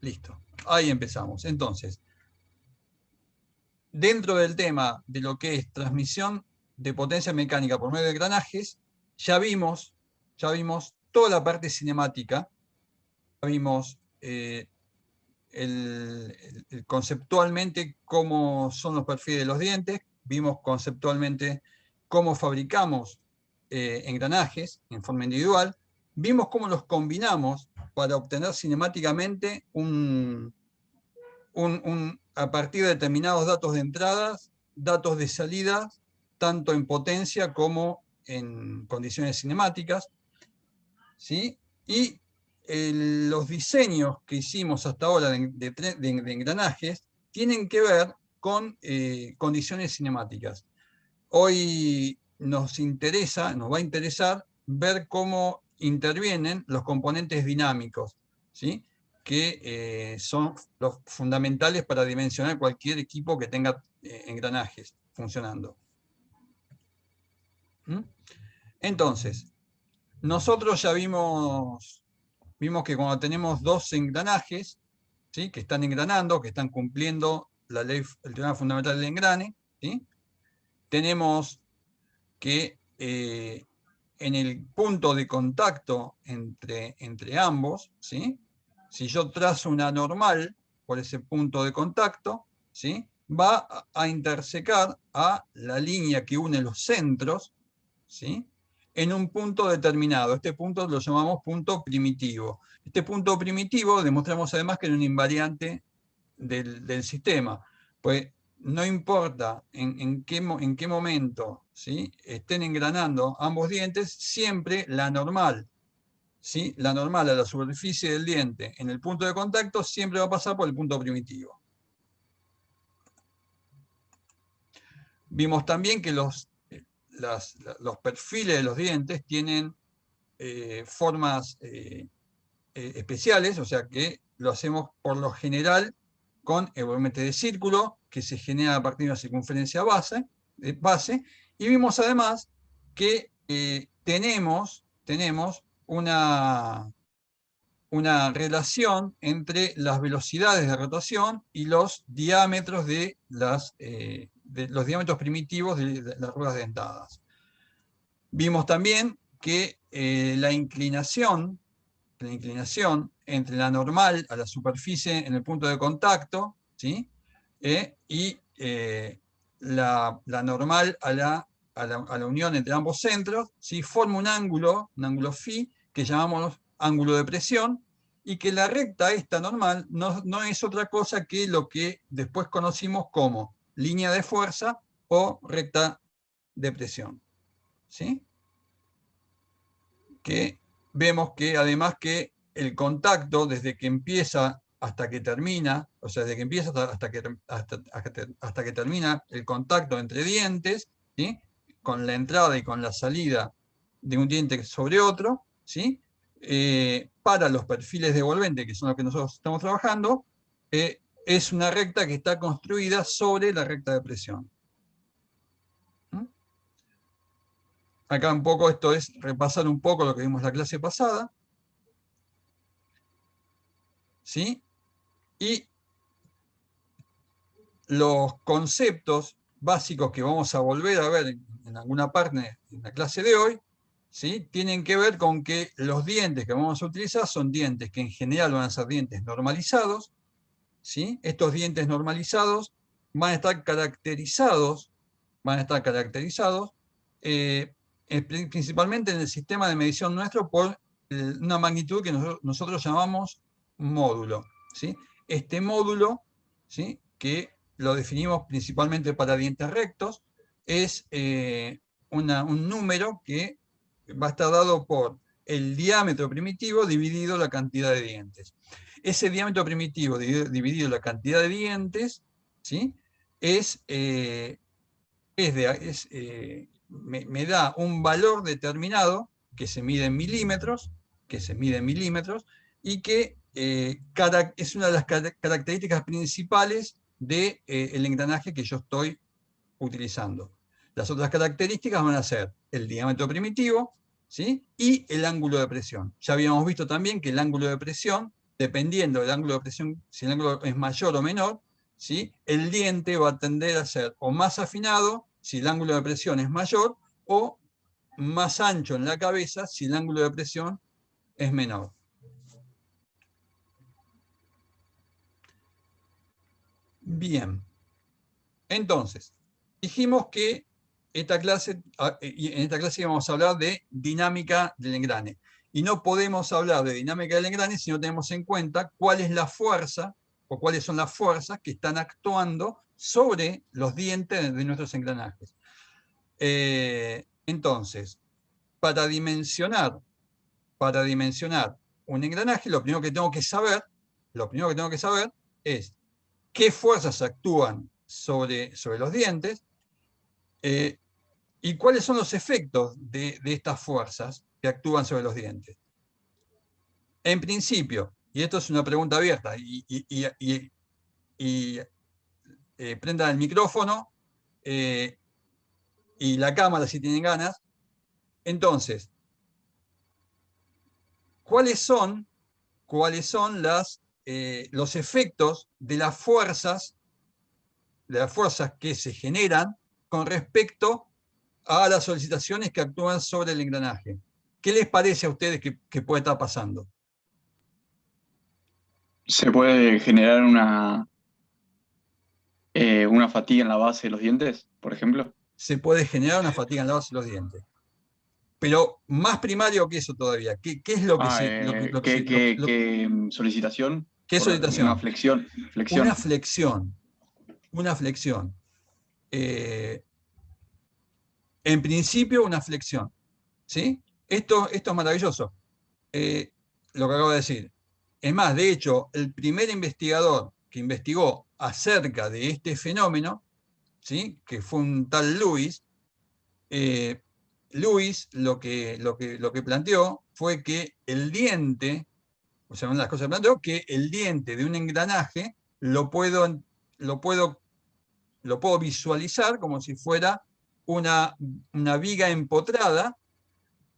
Listo. Ahí empezamos. Entonces, dentro del tema de lo que es transmisión de potencia mecánica por medio de engranajes, ya vimos toda la parte cinemática, ya vimos conceptualmente cómo son los perfiles de los dientes, vimos conceptualmente cómo fabricamos engranajes en forma individual, vimos cómo los combinamos para obtener cinemáticamente a partir de determinados datos de entradas, datos de salida, tanto en potencia como en condiciones cinemáticas, ¿sí? Y los diseños que hicimos hasta ahora de engranajes tienen que ver con condiciones cinemáticas. Hoy nos va a interesar ver cómo intervienen los componentes dinámicos, ¿sí? Que son los fundamentales para dimensionar cualquier equipo que tenga engranajes funcionando. ¿Mm? Entonces, nosotros ya vimos que cuando tenemos dos engranajes, ¿sí? Que están engranando, que están cumpliendo la ley, el teorema fundamental del engrane, ¿sí? Tenemos que en el punto de contacto entre ambos, ¿sí? Si yo trazo una normal por ese punto de contacto, ¿sí? Va a intersecar a la línea que une los centros, ¿sí? En un punto determinado. Este punto lo llamamos punto primitivo. Este punto primitivo demostramos además que es un invariante del sistema. Pues no importa en qué momento, ¿sí? Estén engranando ambos dientes, siempre la normal, ¿sí? La normal a la superficie del diente en el punto de contacto siempre va a pasar por el punto primitivo. Vimos también que los perfiles de los dientes tienen formas especiales, o sea que lo hacemos por lo general con el volumen de círculo, que se genera a partir de una circunferencia base, y vimos además que tenemos una relación entre las velocidades de rotación y los diámetros de los diámetros primitivos de las ruedas dentadas. Vimos también que la inclinación entre la normal a la superficie en el punto de contacto, ¿sí? Y la normal a la unión entre ambos centros, ¿sí? Forma un ángulo φ, que llamamos ángulo de presión, y que la recta esta normal no es otra cosa que lo que después conocimos como línea de fuerza o recta de presión, ¿sí? Que vemos que además que el contacto desde que empieza hasta que termina, o sea, desde que empieza hasta que termina el contacto entre dientes, ¿sí? Con la entrada y con la salida de un diente sobre otro, ¿sí? Para los perfiles devolventes, que son los que nosotros estamos trabajando, es una recta que está construida sobre la recta de presión. Acá un poco esto es repasar un poco lo que vimos la clase pasada, ¿sí? Y los conceptos básicos que vamos a volver a ver en alguna parte en la clase de hoy, ¿sí? Tienen que ver con que los dientes que vamos a utilizar son dientes que en general van a ser dientes normalizados, ¿sí? Estos dientes normalizados van a estar caracterizados principalmente en el sistema de medición nuestro por una magnitud que nosotros llamamos módulo, ¿sí? Este módulo, ¿sí? Que lo definimos principalmente para dientes rectos, es un número que va a estar dado por el diámetro primitivo dividido la cantidad de dientes. Ese diámetro primitivo dividido la cantidad de dientes, ¿sí? Me da un valor determinado que se mide en milímetros, y que es una de las características principales del engranaje que yo estoy utilizando. Las otras características van a ser el diámetro primitivo, ¿sí? Y el ángulo de presión. Ya habíamos visto también que el ángulo de presión dependiendo del ángulo de presión, si el ángulo es mayor o menor, ¿sí? El diente va a tender a ser o más afinado, si el ángulo de presión es mayor, o más ancho en la cabeza, si el ángulo de presión es menor. Bien. Entonces, dijimos que en esta clase íbamos a hablar de dinámica del engrane. Y no podemos hablar de dinámica del engrane si no tenemos en cuenta cuál es la fuerza o cuáles son las fuerzas que están actuando sobre los dientes de nuestros engranajes. Entonces, para dimensionar un engranaje, lo primero que tengo que saber es qué fuerzas actúan sobre los dientes y cuáles son los efectos de estas fuerzas que actúan sobre los dientes. En principio, y esto es una pregunta abierta, prendan el micrófono y la cámara si tienen ganas. Entonces, ¿cuáles son los efectos de las fuerzas que se generan con respecto a las solicitaciones que actúan sobre el engranaje? ¿Qué les parece a ustedes que puede estar pasando? ¿Se puede generar una fatiga en la base de los dientes, por ejemplo? Se puede generar una fatiga en la base de los dientes. Pero más primario que eso todavía, ¿qué es lo que se... ¿Qué solicitación? ¿Qué Una solicitación? flexión. Una flexión. Una flexión. En principio, una flexión. ¿Sí? Esto es maravilloso. Lo que acabo de decir. Es más, de hecho, el primer investigador que investigó acerca de este fenómeno, ¿sí? Que fue un tal Lewis, Lewis lo que planteó fue que el diente, o sea, una de las cosas que planteó, que el diente de un engranaje lo puedo visualizar como si fuera una viga empotrada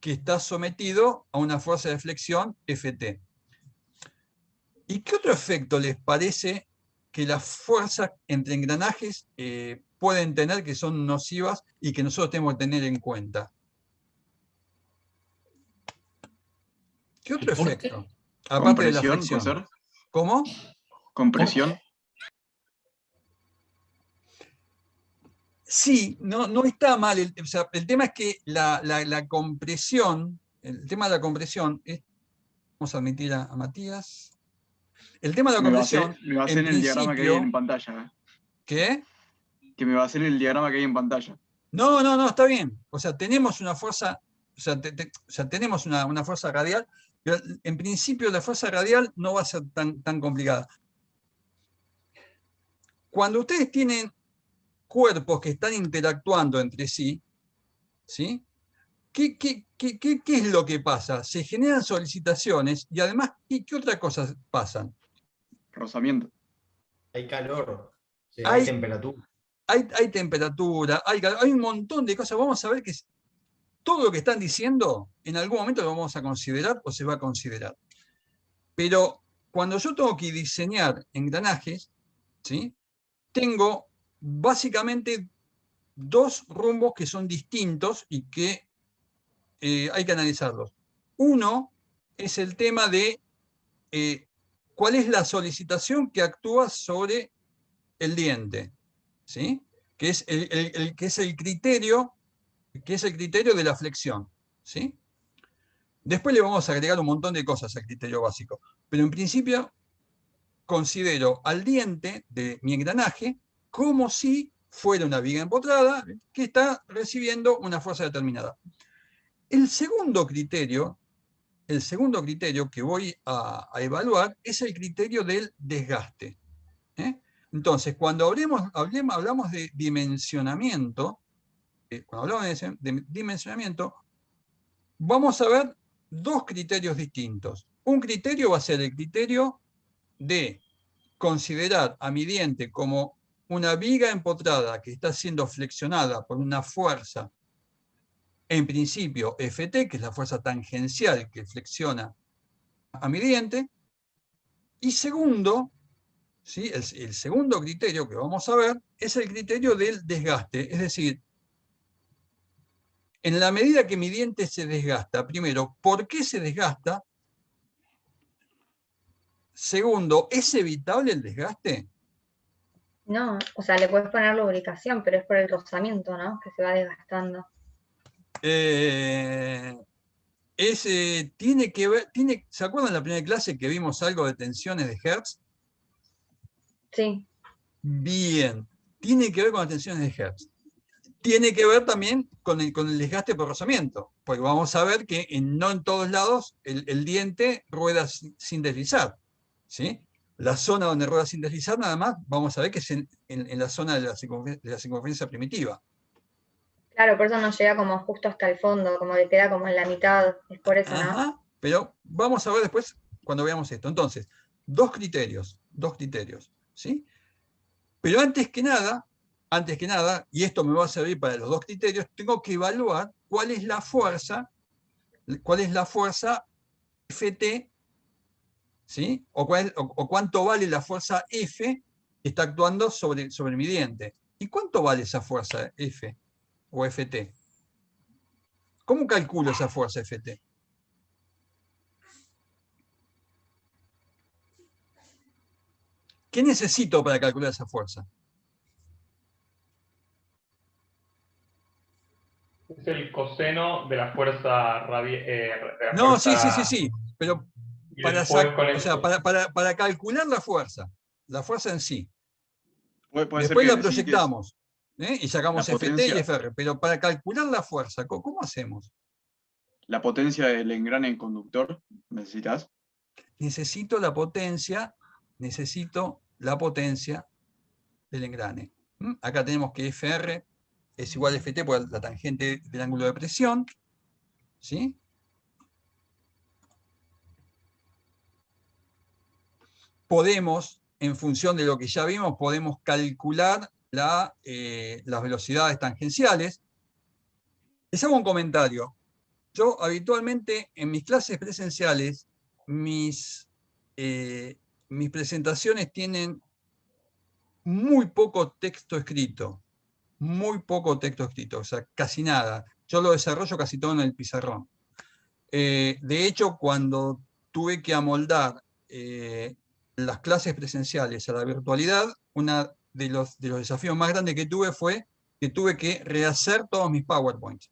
que está sometido a una fuerza de flexión Ft. ¿Y qué otro efecto les parece que las fuerzas entre engranajes pueden tener que son nocivas y que nosotros tenemos que tener en cuenta? ¿Qué otro efecto? Aparte de la ¿Compresión, puede flexión. ser? ¿Cómo? ¿Compresión? Sí, no está mal. O sea, el tema es que la compresión, el tema de la compresión, vamos a admitir a Matías. El tema de la compresión, Me va a en hacer el diagrama que hay principio, en pantalla. ¿qué? Que me va a hacer el diagrama que hay en pantalla. No, está bien. O sea, tenemos una fuerza, tenemos una fuerza radial, pero en principio la fuerza radial no va a ser tan complicada. Cuando ustedes tienen cuerpos que están interactuando entre sí, ¿sí? ¿Qué es lo que pasa? Se generan solicitaciones y además, ¿qué otras cosas pasan? Rozamiento. Hay calor, sí, hay Hay, temperatura. hay temperatura, hay un montón de cosas. Vamos a ver que todo lo que están diciendo en algún momento lo vamos a considerar o se va a considerar. Pero cuando yo tengo que diseñar engranajes, ¿sí? Tengo básicamente dos rumbos que son distintos y que hay que analizarlos. Uno es el tema de cuál es la solicitación que actúa sobre el diente, ¿sí? Que es el criterio de la flexión, ¿sí? Después le vamos a agregar un montón de cosas al criterio básico, pero en principio considero al diente de mi engranaje como si fuera una viga empotrada que está recibiendo una fuerza determinada. El segundo criterio que voy a evaluar es el criterio del desgaste. Entonces, cuando hablamos de dimensionamiento, vamos a ver dos criterios distintos. Un criterio va a ser el criterio de considerar a mi diente como una viga empotrada que está siendo flexionada por una fuerza, en principio Ft, que es la fuerza tangencial que flexiona a mi diente, Y segundo, ¿sí? El segundo criterio que vamos a ver es el criterio del desgaste. Es decir, en la medida que mi diente se desgasta, primero, ¿por qué se desgasta? Segundo, ¿es evitable el desgaste? No, o sea, le puedes poner lubricación, pero es por el rozamiento, ¿no? Que se va desgastando. Tiene que ver, ¿se acuerdan en la primera clase que vimos algo de tensiones de Hertz? Sí. Bien, tiene que ver con las tensiones de Hertz. Tiene que ver también con el desgaste por rozamiento, porque vamos a ver que no en todos lados el diente rueda sin deslizar, ¿sí? La zona donde rueda sin deslizar, nada más, vamos a ver que es en la zona de la circunferencia primitiva. Claro, por eso no llega como justo hasta el fondo, como que queda como en la mitad, es por eso, ¿no? Ajá, pero vamos a ver después cuando veamos esto. Entonces, dos criterios, ¿sí? Pero antes que nada, y esto me va a servir para los dos criterios, tengo que evaluar cuál es la fuerza Ft, ¿sí? O cuánto vale la fuerza F que está actuando sobre mi diente. ¿Y cuánto vale esa fuerza F o Ft? ¿Cómo calculo esa fuerza Ft? ¿Qué necesito para calcular esa fuerza? Es el coseno de la fuerza No, sí. Pero Y después con eso. para calcular la fuerza en sí. Puede ser Después que la necesites proyectamos, ¿eh? Y sacamos la Ft y potencia, Fr. Pero para calcular la fuerza, ¿cómo hacemos? la potencia del engrane conductor, necesitas. Necesito la potencia del engrane. Acá tenemos que Fr es igual a Ft por la tangente del ángulo de presión, ¿sí? Podemos, en función de lo que ya vimos, podemos calcular las velocidades tangenciales. Les hago un comentario. Yo habitualmente en mis clases presenciales, mis presentaciones tienen muy poco texto escrito, o sea, casi nada. Yo lo desarrollo casi todo en el pizarrón. De hecho, cuando tuve que amoldar las clases presenciales a la virtualidad, uno de los desafíos más grandes que tuve fue que tuve que rehacer todos mis PowerPoints.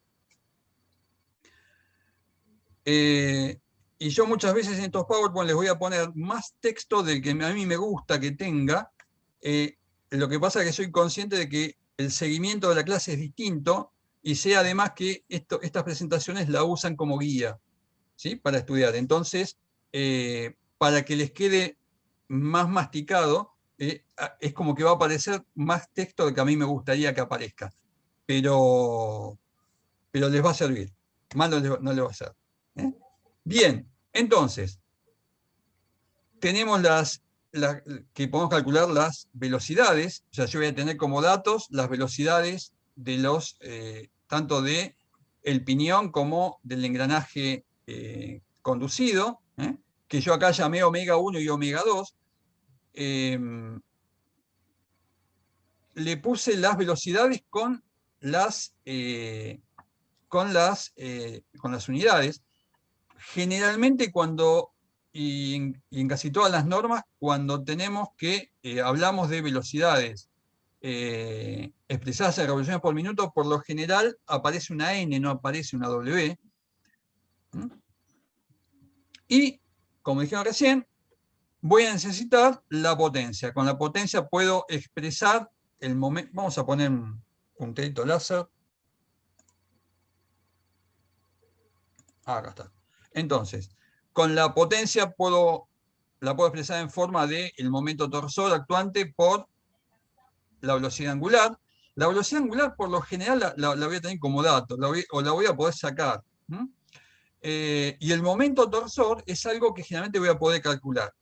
Y yo muchas veces en estos PowerPoint les voy a poner más texto del que a mí me gusta que tenga. Lo que pasa es que soy consciente de que el seguimiento de la clase es distinto y sé además que estas presentaciones la usan como guía, ¿sí? Para estudiar. Entonces, para que les quede más masticado, es como que va a aparecer más texto del que a mí me gustaría que aparezca. Pero les va a servir. Más no les va a hacer. Bien, entonces, tenemos que podemos calcular las velocidades. O sea, yo voy a tener como datos las velocidades de tanto de el piñón como del engranaje conducido, que yo acá llamé omega 1 y omega 2. Le puse las velocidades con las unidades. Generalmente y en casi todas las normas, cuando tenemos que hablamos de velocidades expresadas en revoluciones por minuto, por lo general aparece una N, no aparece una W. Y, como dijeron recién, voy a necesitar la potencia. Con la potencia puedo expresar el momento. Vamos a poner un punterito láser. Acá está. Entonces, con la potencia la puedo expresar en forma de el momento torsor actuante por la velocidad angular. La velocidad angular, por lo general, la voy a tener como dato, o la voy a poder sacar. Y el momento torsor es algo que generalmente voy a poder calcular.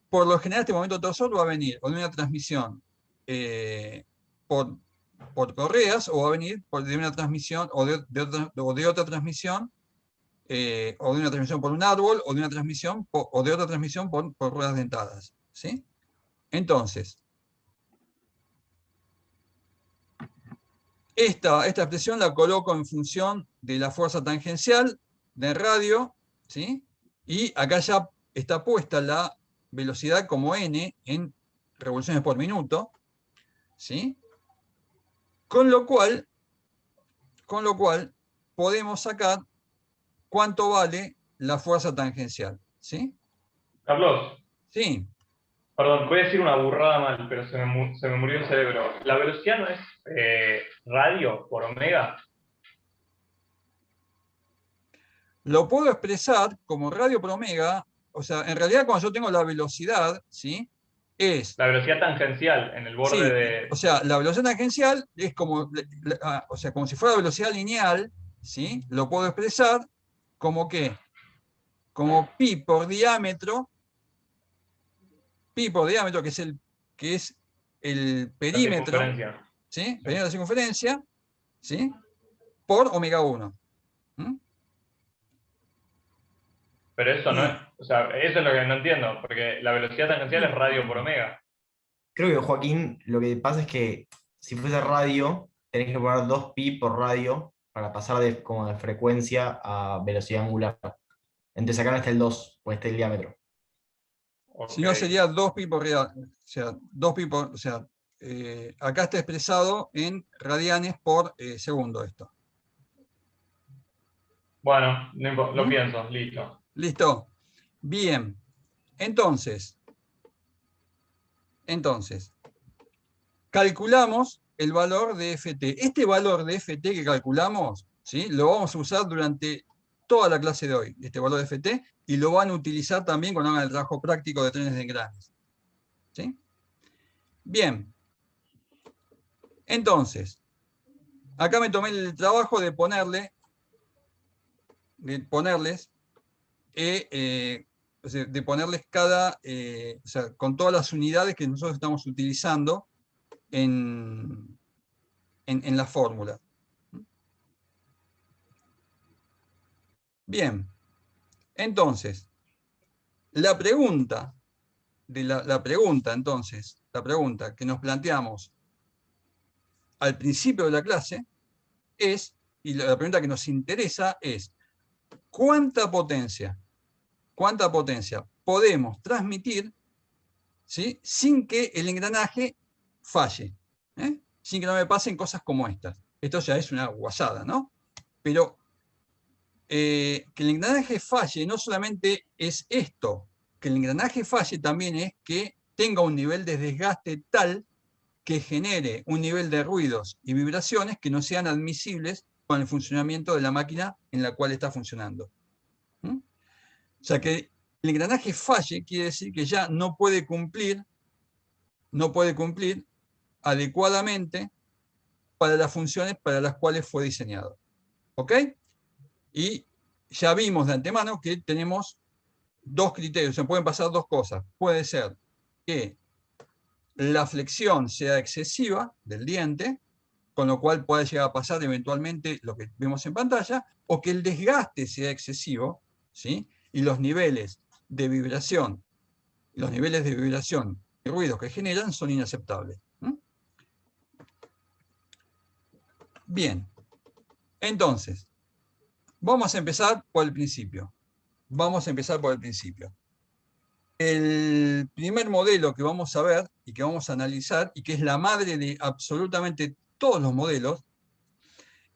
Por lo general, este momento torsor va a venir o de una transmisión por correas, o va a venir de una transmisión o de otra transmisión o de una transmisión por un árbol, o de una transmisión, o de otra transmisión por ruedas dentadas, ¿sí? Entonces, esta expresión la coloco en función de la fuerza tangencial de radio, ¿sí? Y acá ya está puesta la velocidad como n en revoluciones por minuto, ¿sí? Con lo cual podemos sacar cuánto vale la fuerza tangencial, ¿sí? Carlos, Sí, perdón, voy a decir una burrada mal, pero se me murió el cerebro. ¿La velocidad no es radio por omega? lo puedo expresar como radio por omega, o sea, en realidad cuando yo tengo la velocidad, ¿sí? Es, La velocidad tangencial en el borde sí, de... o sea, la velocidad tangencial es como, o sea, como si fuera velocidad lineal, ¿sí? Lo puedo expresar como que, como pi por diámetro, que es el la perímetro, circunferencia. ¿sí? Sí. Perímetro de circunferencia, ¿sí? Por omega 1. Pero eso no es... Y O sea, eso es lo que no entiendo, porque la velocidad tangencial es radio por omega. Creo que, Joaquín, lo que pasa es que si fuese radio, tenés que poner 2pi por radio para pasar como de frecuencia a velocidad angular. Entonces acá no está el 2, pues está el diámetro. si no sería 2 pi por radian, o sea, 2 pi por, o sea, acá está expresado en radianes por segundo esto. Bueno, lo pienso, listo. ¿Listo? Bien. Entonces, calculamos el valor de Ft. Este valor de Ft que calculamos, ¿sí? Lo vamos a usar durante toda la clase de hoy, este valor de Ft, y lo van a utilizar también cuando hagan el trabajo práctico de trenes de engranes. ¿Sí? Bien. Entonces, acá me tomé el trabajo de ponerles cada, o sea, con todas las unidades que nosotros estamos utilizando en la fórmula. Bien, entonces, la pregunta que nos planteamos al principio de la clase es, y la pregunta que nos interesa es, ¿cuánta potencia podemos transmitir, ¿sí? Sin que el engranaje falle? Sin que no me pasen cosas como estas. Esto ya es una guasada, ¿no? Pero que el engranaje falle no solamente es esto, que el engranaje falle también es que tenga un nivel de desgaste tal que genere un nivel de ruidos y vibraciones que no sean admisibles con el funcionamiento de la máquina en la cual está funcionando. O sea, que el engranaje falle quiere decir que ya no puede cumplir adecuadamente para las funciones para las cuales fue diseñado. ¿Ok? Y ya vimos de antemano que tenemos dos criterios, se pueden pasar dos cosas. Puede ser que la flexión sea excesiva del diente, con lo cual puede llegar a pasar eventualmente lo que vemos en pantalla, o que el desgaste sea excesivo, ¿sí? Y los niveles de vibración y ruidos que generan son inaceptables. Bien, entonces, vamos a empezar por el principio. El primer modelo que vamos a ver y que vamos a analizar, y que es la madre de absolutamente todos los modelos,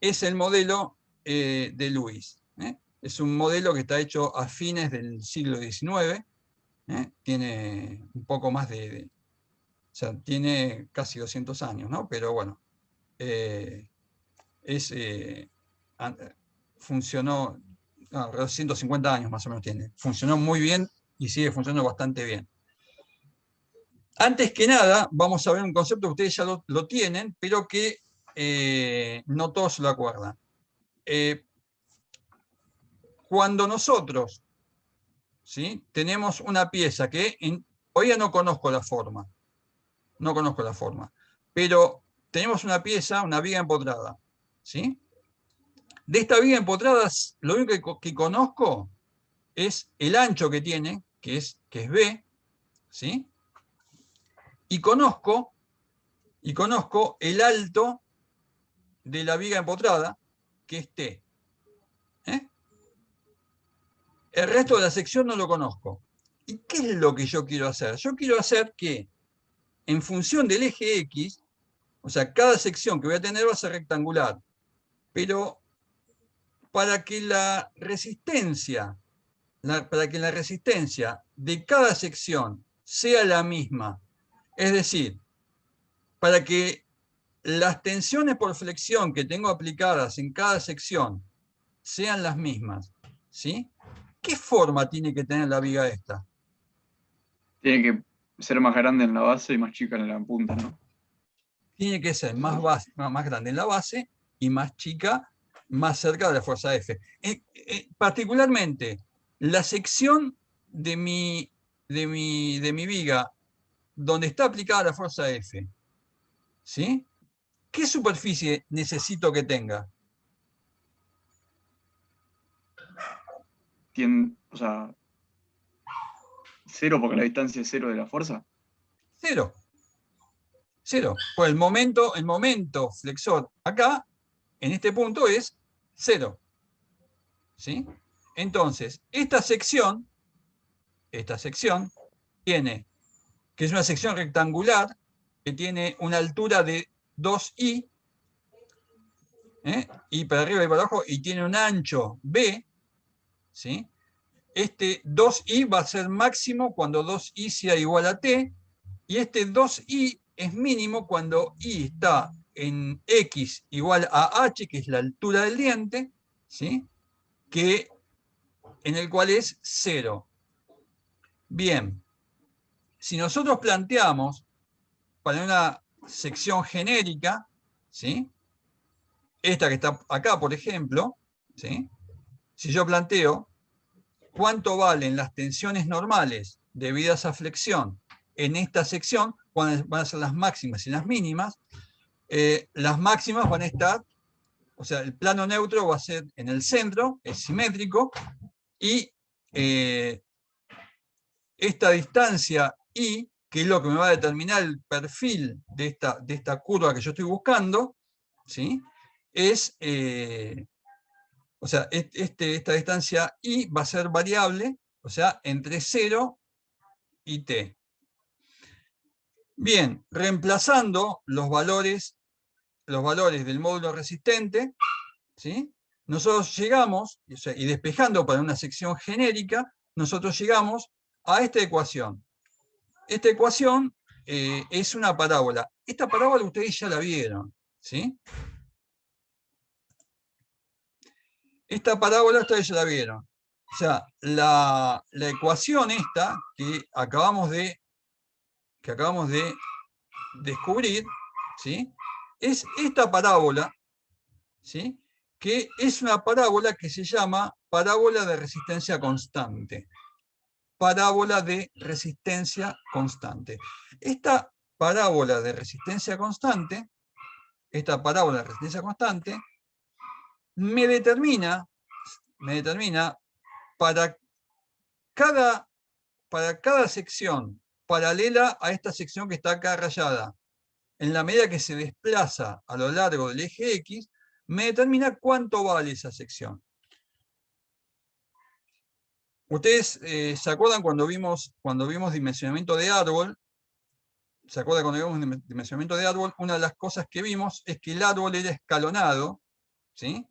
es el modelo de Lewis. Es un modelo que está hecho a fines del siglo XIX. Tiene un poco más o sea, tiene casi 200 años, ¿no? Pero bueno, funcionó, alrededor de 150 años más o menos tiene. Funcionó muy bien y sigue funcionando bastante bien. Antes que nada, vamos a ver un concepto que ustedes ya lo tienen, pero que no todos lo acuerdan. Cuando nosotros, ¿sí?, tenemos una pieza que todavía no conozco la forma, pero tenemos una pieza, una viga empotrada, ¿sí? De esta viga empotrada, lo único que conozco es el ancho que tiene, que es B, ¿sí? Y conozco el alto de la viga empotrada, que es T. El resto de la sección no lo conozco. ¿Y qué es lo que yo quiero hacer? Yo quiero hacer que, en función del eje X, o sea, cada sección que voy a tener va a ser rectangular, pero para que la resistencia de cada sección sea la misma, es decir, para que las tensiones por flexión que tengo aplicadas en cada sección sean las mismas, ¿sí? ¿Qué forma tiene que tener la viga esta? Tiene que ser más grande en la base y más chica en la punta, ¿no? Tiene que ser más grande en la base y más chica, más cerca de la fuerza F. Particularmente, la sección de mi viga donde está aplicada la fuerza F, ¿sí? ¿Qué superficie necesito que tenga? O sea, cero porque la distancia es cero de la fuerza. Cero. Cero. Pues el momento flexor acá, en este punto, es cero. ¿Sí? Entonces, esta sección tiene, que es una sección rectangular, que tiene una altura de 2i, y para arriba y para abajo, y tiene un ancho b, ¿sí? Este 2i va a ser máximo cuando 2i sea igual a t, y este 2i es mínimo cuando i está en x igual a h, que es la altura del diente, ¿sí? En el cual es 0. Bien, si nosotros planteamos para una sección genérica, ¿sí? Esta que está acá, por ejemplo, ¿sí? Si yo planteo cuánto valen las tensiones normales debidas a flexión en esta sección, van a ser las máximas y las mínimas. Las máximas van a estar, o sea, el plano neutro va a ser en el centro, es simétrico, y esta distancia I, que es lo que me va a determinar el perfil de esta curva que yo estoy buscando, ¿sí? O sea, esta distancia I va a ser variable, o sea, entre 0 y t. Bien, reemplazando los valores del módulo resistente, ¿sí? Nosotros llegamos, o sea, y despejando para una sección genérica, nosotros llegamos a esta ecuación. Esta ecuación es una parábola. Esta parábola ustedes ya la vieron, ¿sí? Esta parábola ustedes ya la vieron. O sea, la ecuación esta que acabamos de descubrir, ¿sí? Es esta parábola, ¿sí? Que es una parábola que se llama parábola de resistencia constante. Parábola de resistencia constante. Esta parábola de resistencia constante, me determina para cada sección paralela a esta sección que está acá rayada, en la medida que se desplaza a lo largo del eje X, me determina cuánto vale esa sección. Ustedes se acuerdan cuando vimos dimensionamiento de árbol. ¿Se acuerdan cuando vimos dimensionamiento de árbol? Una de las cosas que vimos es que el árbol era escalonado, ¿sí?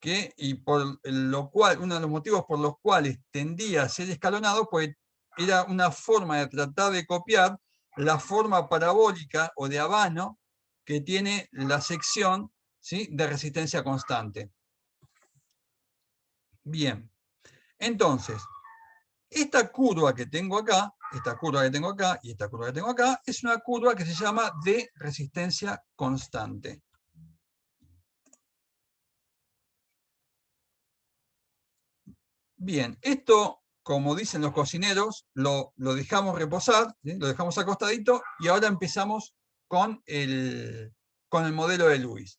Y por lo cual, uno de los motivos por los cuales tendía a ser escalonado, pues era una forma de tratar de copiar la forma parabólica o de habano que tiene la sección, ¿sí? De resistencia constante. Bien, entonces, esta curva que tengo acá, y esta curva que tengo acá, es una curva que se llama de resistencia constante. Bien, esto, como dicen los cocineros, lo dejamos reposar, ¿sí? Lo dejamos acostadito, y ahora empezamos con el modelo de Lewis.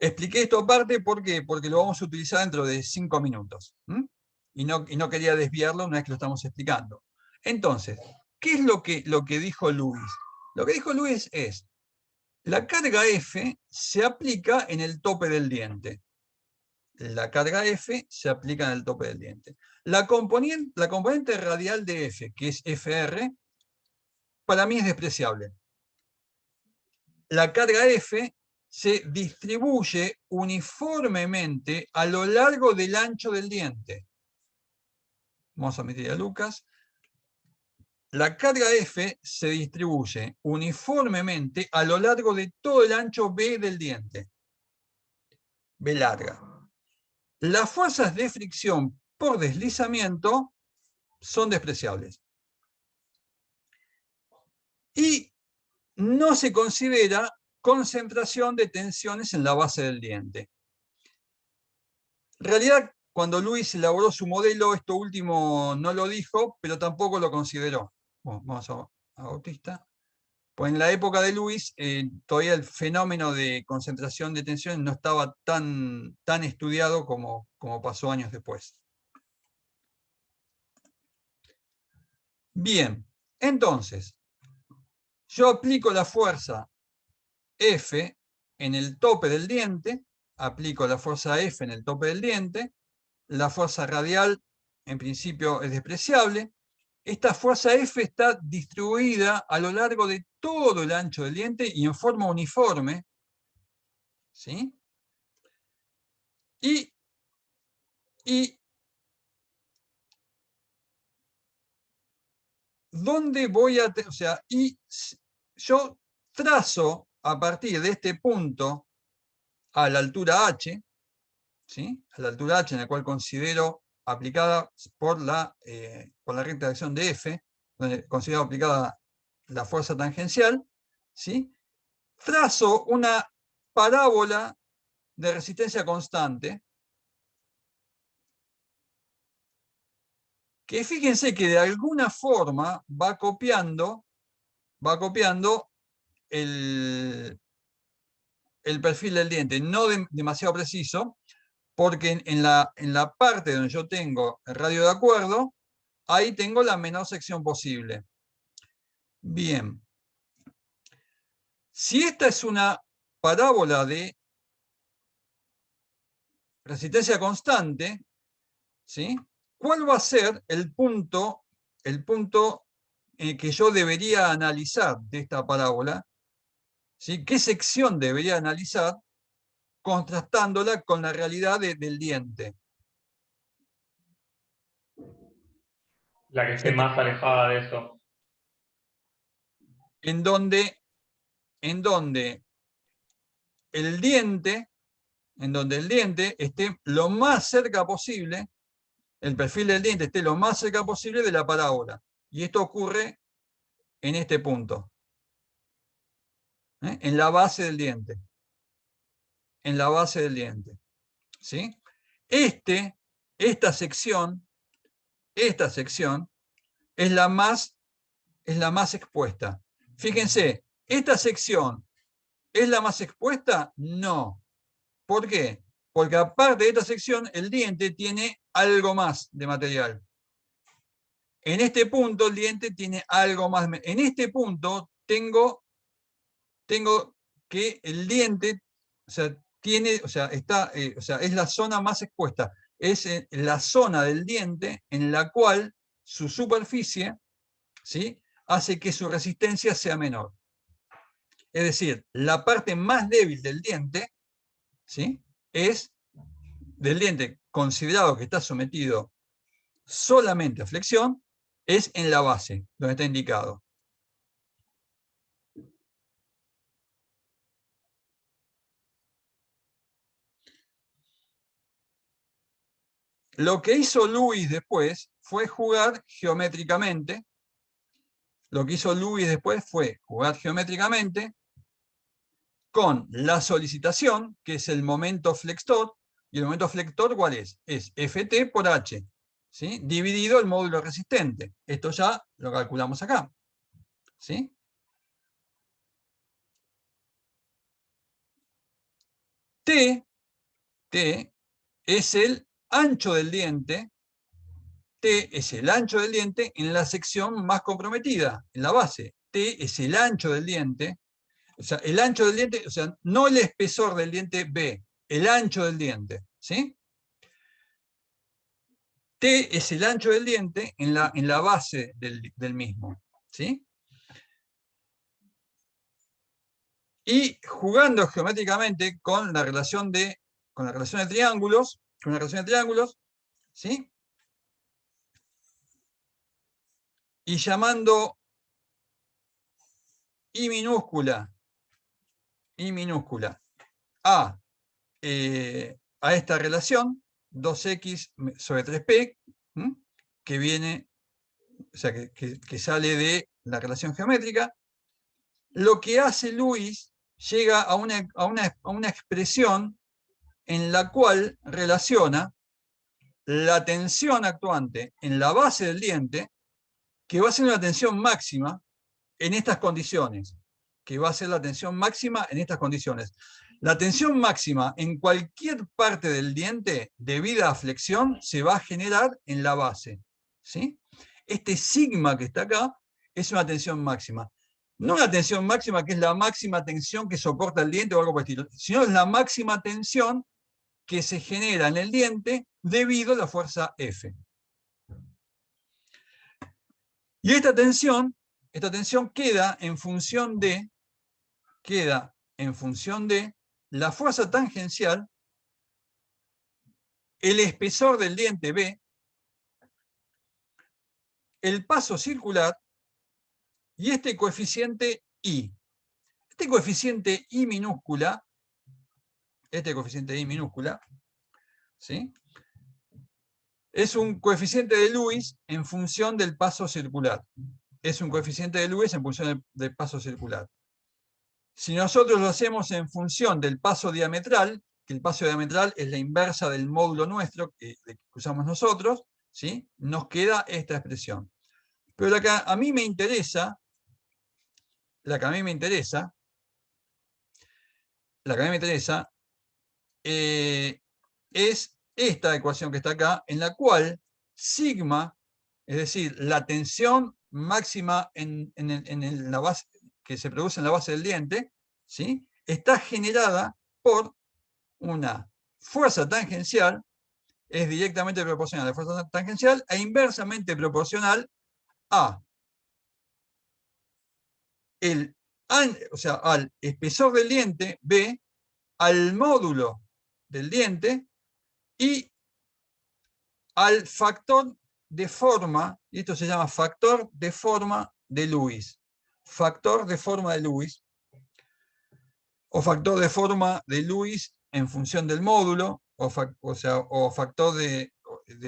Expliqué esto aparte, ¿por qué? Porque lo vamos a utilizar dentro de 5 minutos. Y no quería desviarlo una vez que lo estamos explicando. Entonces, ¿qué es lo que dijo Lewis? Lo que dijo Lewis es, la carga F se aplica en el tope del diente. La carga F se aplica en el tope del diente. La componente radial de F, que es FR, para mí es despreciable. La carga F se distribuye uniformemente a lo largo del ancho del diente. Vamos a meter a Lucas. La carga F se distribuye uniformemente a lo largo de todo el ancho B del diente. B larga. Las fuerzas de fricción por deslizamiento son despreciables. Y no se considera concentración de tensiones en la base del diente. En realidad, cuando Lewis elaboró su modelo, esto último no lo dijo, pero tampoco lo consideró. Bueno, vamos a Bautista. Pues en la época de Lewis, todavía el fenómeno de concentración de tensiones no estaba tan estudiado como pasó años después. Bien, entonces, yo aplico la fuerza F en el tope del diente, aplico la fuerza F en el tope del diente, la fuerza radial en principio es despreciable. Esta fuerza F está distribuida a lo largo de todo el ancho del diente y en forma uniforme, ¿sí? Y ¿dónde voy a...? O sea, y yo trazo a partir de este punto a la altura H, ¿sí? A la altura H en la cual considero aplicada por la recta de acción de F, donde considero aplicada la fuerza tangencial, ¿sí? Trazo una parábola de resistencia constante, que fíjense que de alguna forma va copiando el perfil del diente, no demasiado preciso, porque en la parte donde yo tengo el radio de acuerdo, ahí tengo la menor sección posible. Bien. Si esta es una parábola de resistencia constante, ¿sí? ¿Cuál va a ser el punto que yo debería analizar de esta parábola? ¿Sí? ¿Qué sección debería analizar contrastándola con la realidad del diente? La que esté más alejada de eso. En donde el diente esté lo más cerca posible, el perfil del diente esté lo más cerca posible de la parábola. Y esto ocurre en este punto, en la base del diente. En la base del diente. ¿Sí? Esta sección es la más expuesta. Fíjense, ¿esta sección es la más expuesta? No. ¿Por qué? Porque aparte de esta sección, el diente tiene algo más de material. En este punto, el diente tiene algo más. En este punto, tengo que el diente, es la zona más expuesta. Es la zona del diente en la cual su superficie, ¿sí?, hace que su resistencia sea menor. Es decir, la parte más débil del diente, ¿sí?, es del diente considerado que está sometido solamente a flexión, es en la base, donde está indicado. Lo que hizo Lewis después fue jugar geométricamente. Lo que hizo Lewis después fue jugar geométricamente con la solicitación, que es el momento flexor. ¿Y el momento flexor cuál es? Es Ft por H, ¿sí?, dividido el módulo resistente. Esto ya lo calculamos acá, ¿sí? . T es el ancho del diente. T es el ancho del diente en la sección más comprometida, en la base. T es el ancho del diente. O sea, el ancho del diente, o sea, no el espesor del diente B, el ancho del diente. ¿Sí? T es el ancho del diente en la base del mismo. ¿Sí? Y jugando geométricamente con la relación de triángulos, ¿sí? Y llamando I minúscula a esta relación, 2x sobre 3p, ¿m? Que viene, o sea, que sale de la relación geométrica, lo que hace Luis llega a una expresión en la cual relaciona la tensión actuante en la base del diente, que va a ser una tensión máxima en estas condiciones, La tensión máxima en cualquier parte del diente, debida a flexión, se va a generar en la base. ¿Sí? Este sigma que está acá es una tensión máxima. No una tensión máxima que es la máxima tensión que soporta el diente o algo por el estilo, sino es la máxima tensión que se genera en el diente debido a la fuerza F. Y esta tensión queda en función de la fuerza tangencial, el espesor del diente B, el paso circular y este coeficiente I. Este coeficiente I minúscula, ¿sí? Es un coeficiente de Lewis en función del paso circular. Si nosotros lo hacemos en función del paso diametral, que el paso diametral es la inversa del módulo nuestro que usamos nosotros, ¿sí? Nos queda esta expresión. Pero la que a mí me interesa es esta ecuación que está acá, en la cual sigma, es decir, la tensión máxima en la base, que se produce en la base del diente, ¿sí? Está generada por una fuerza tangencial, es directamente proporcional a la fuerza tangencial e inversamente proporcional a al espesor del diente B, al módulo del diente y al factor de forma, y esto se llama factor de forma de Lewis. Factor de forma de Lewis, o factor de forma de Lewis en función del módulo, o factor de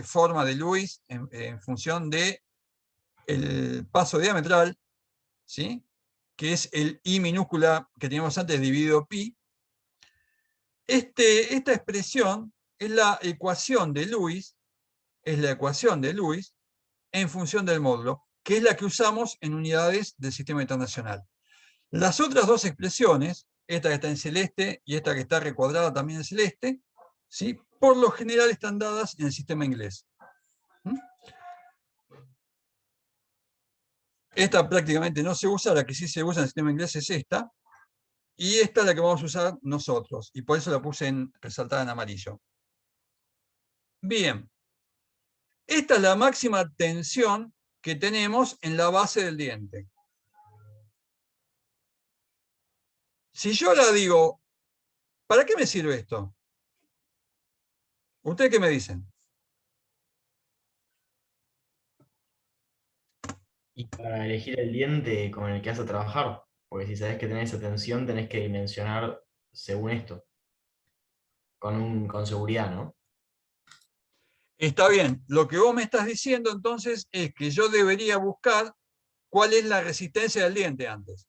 forma de Lewis en función de el paso diametral, ¿sí? Que es el I minúscula que teníamos antes dividido pi. Esta expresión es la ecuación de Lewis, en función del módulo, que es la que usamos en unidades del sistema internacional. Las otras dos expresiones, esta que está en celeste y esta que está recuadrada también en celeste, ¿sí? Por lo general están dadas en el sistema inglés. Esta prácticamente no se usa, la que sí se usa en el sistema inglés es esta, y esta es la que vamos a usar nosotros, y por eso la puse resaltada en amarillo. Bien, esta es la máxima tensión que tenemos en la base del diente. Si yo ahora digo, ¿para qué me sirve esto? ¿Ustedes qué me dicen? Y para elegir el diente con el que vas a trabajar, porque si sabes que tenés esa tensión, tenés que dimensionar según esto, con seguridad, ¿no? Está bien, lo que vos me estás diciendo entonces es que yo debería buscar cuál es la resistencia del diente antes,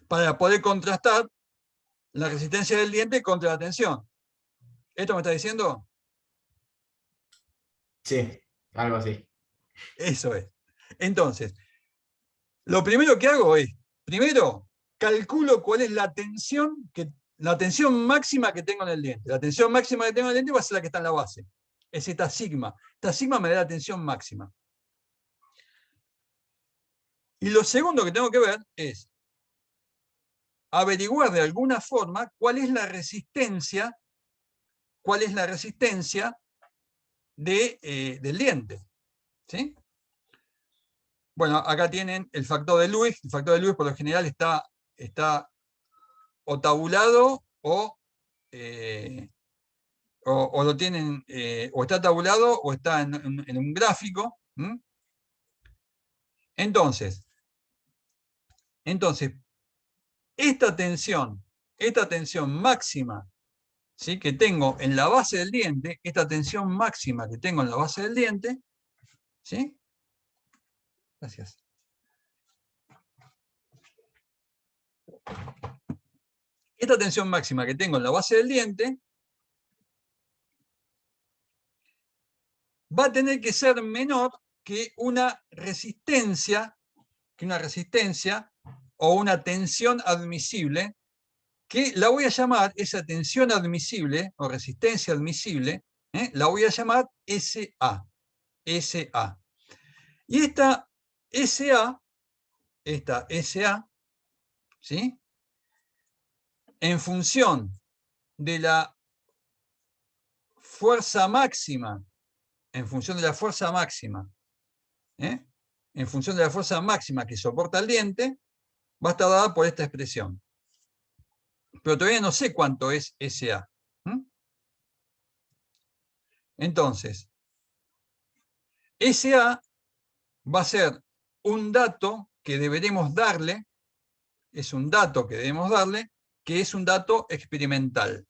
para poder contrastar la resistencia del diente contra la tensión. ¿Esto me está diciendo? Sí, algo así. Eso es. Entonces, lo primero que hago es, primero, calculo cuál es la tensión que la tensión máxima que tengo en el diente. La tensión máxima que tengo en el diente va a ser la que está en la base. Es esta sigma. Esta sigma me da la tensión máxima. Y lo segundo que tengo que ver es averiguar de alguna forma cuál es la resistencia del diente. ¿Sí? Bueno, acá tienen el factor de Lewis. El factor de Lewis por lo general está o tabulado o lo tienen, o está tabulado o está en un gráfico. Entonces, esta tensión máxima, ¿sí?, que tengo en la base del diente, ¿sí? Gracias. Esta tensión máxima que tengo en la base del diente va a tener que ser menor que una resistencia o una tensión admisible, que la voy a llamar, esa tensión admisible o resistencia admisible, la voy a llamar SA. SA. Y esta SA, ¿sí?, en función de la fuerza máxima, en función de la fuerza máxima que soporta el diente, va a estar dada por esta expresión. Pero todavía no sé cuánto es SA. Entonces, SA va a ser un dato que deberemos darle, que es un dato experimental.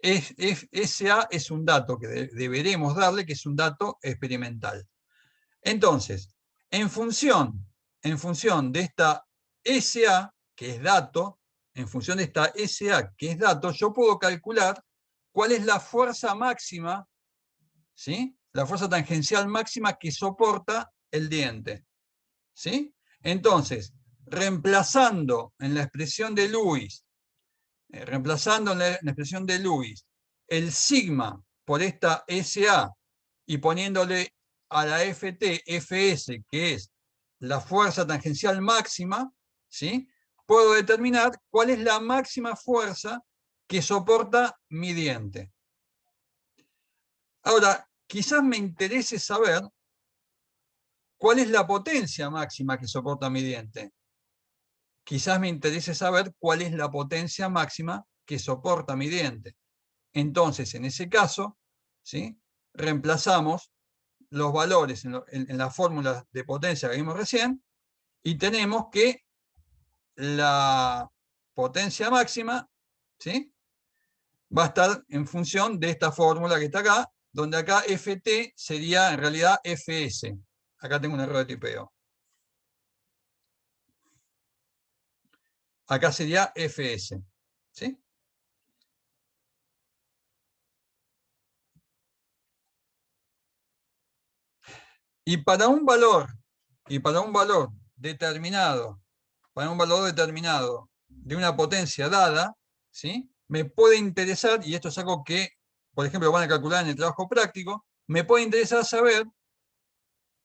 SA es un dato que deberemos darle, que es un dato experimental. Entonces, en función de esta SA, que es dato, yo puedo calcular cuál es la fuerza máxima, ¿sí?, la fuerza tangencial máxima que soporta el diente. ¿Sí? Entonces, reemplazando en la expresión de Lewis, el sigma por esta SA y poniéndole a la Fs, que es la fuerza tangencial máxima, ¿sí?, puedo determinar cuál es la máxima fuerza que soporta mi diente. Ahora, quizás me interese saber cuál es la potencia máxima que soporta mi diente. Entonces, en ese caso, ¿sí?, reemplazamos los valores en la fórmula de potencia que vimos recién y tenemos que la potencia máxima, ¿sí?, va a estar en función de esta fórmula que está acá, donde acá Ft sería en realidad Fs. Acá tengo un error de tipeo. Acá sería Fs. ¿Sí? Y para un valor determinado, de una potencia dada, ¿sí?, me puede interesar, y esto es algo que, por ejemplo, van a calcular en el trabajo práctico, me puede interesar saber,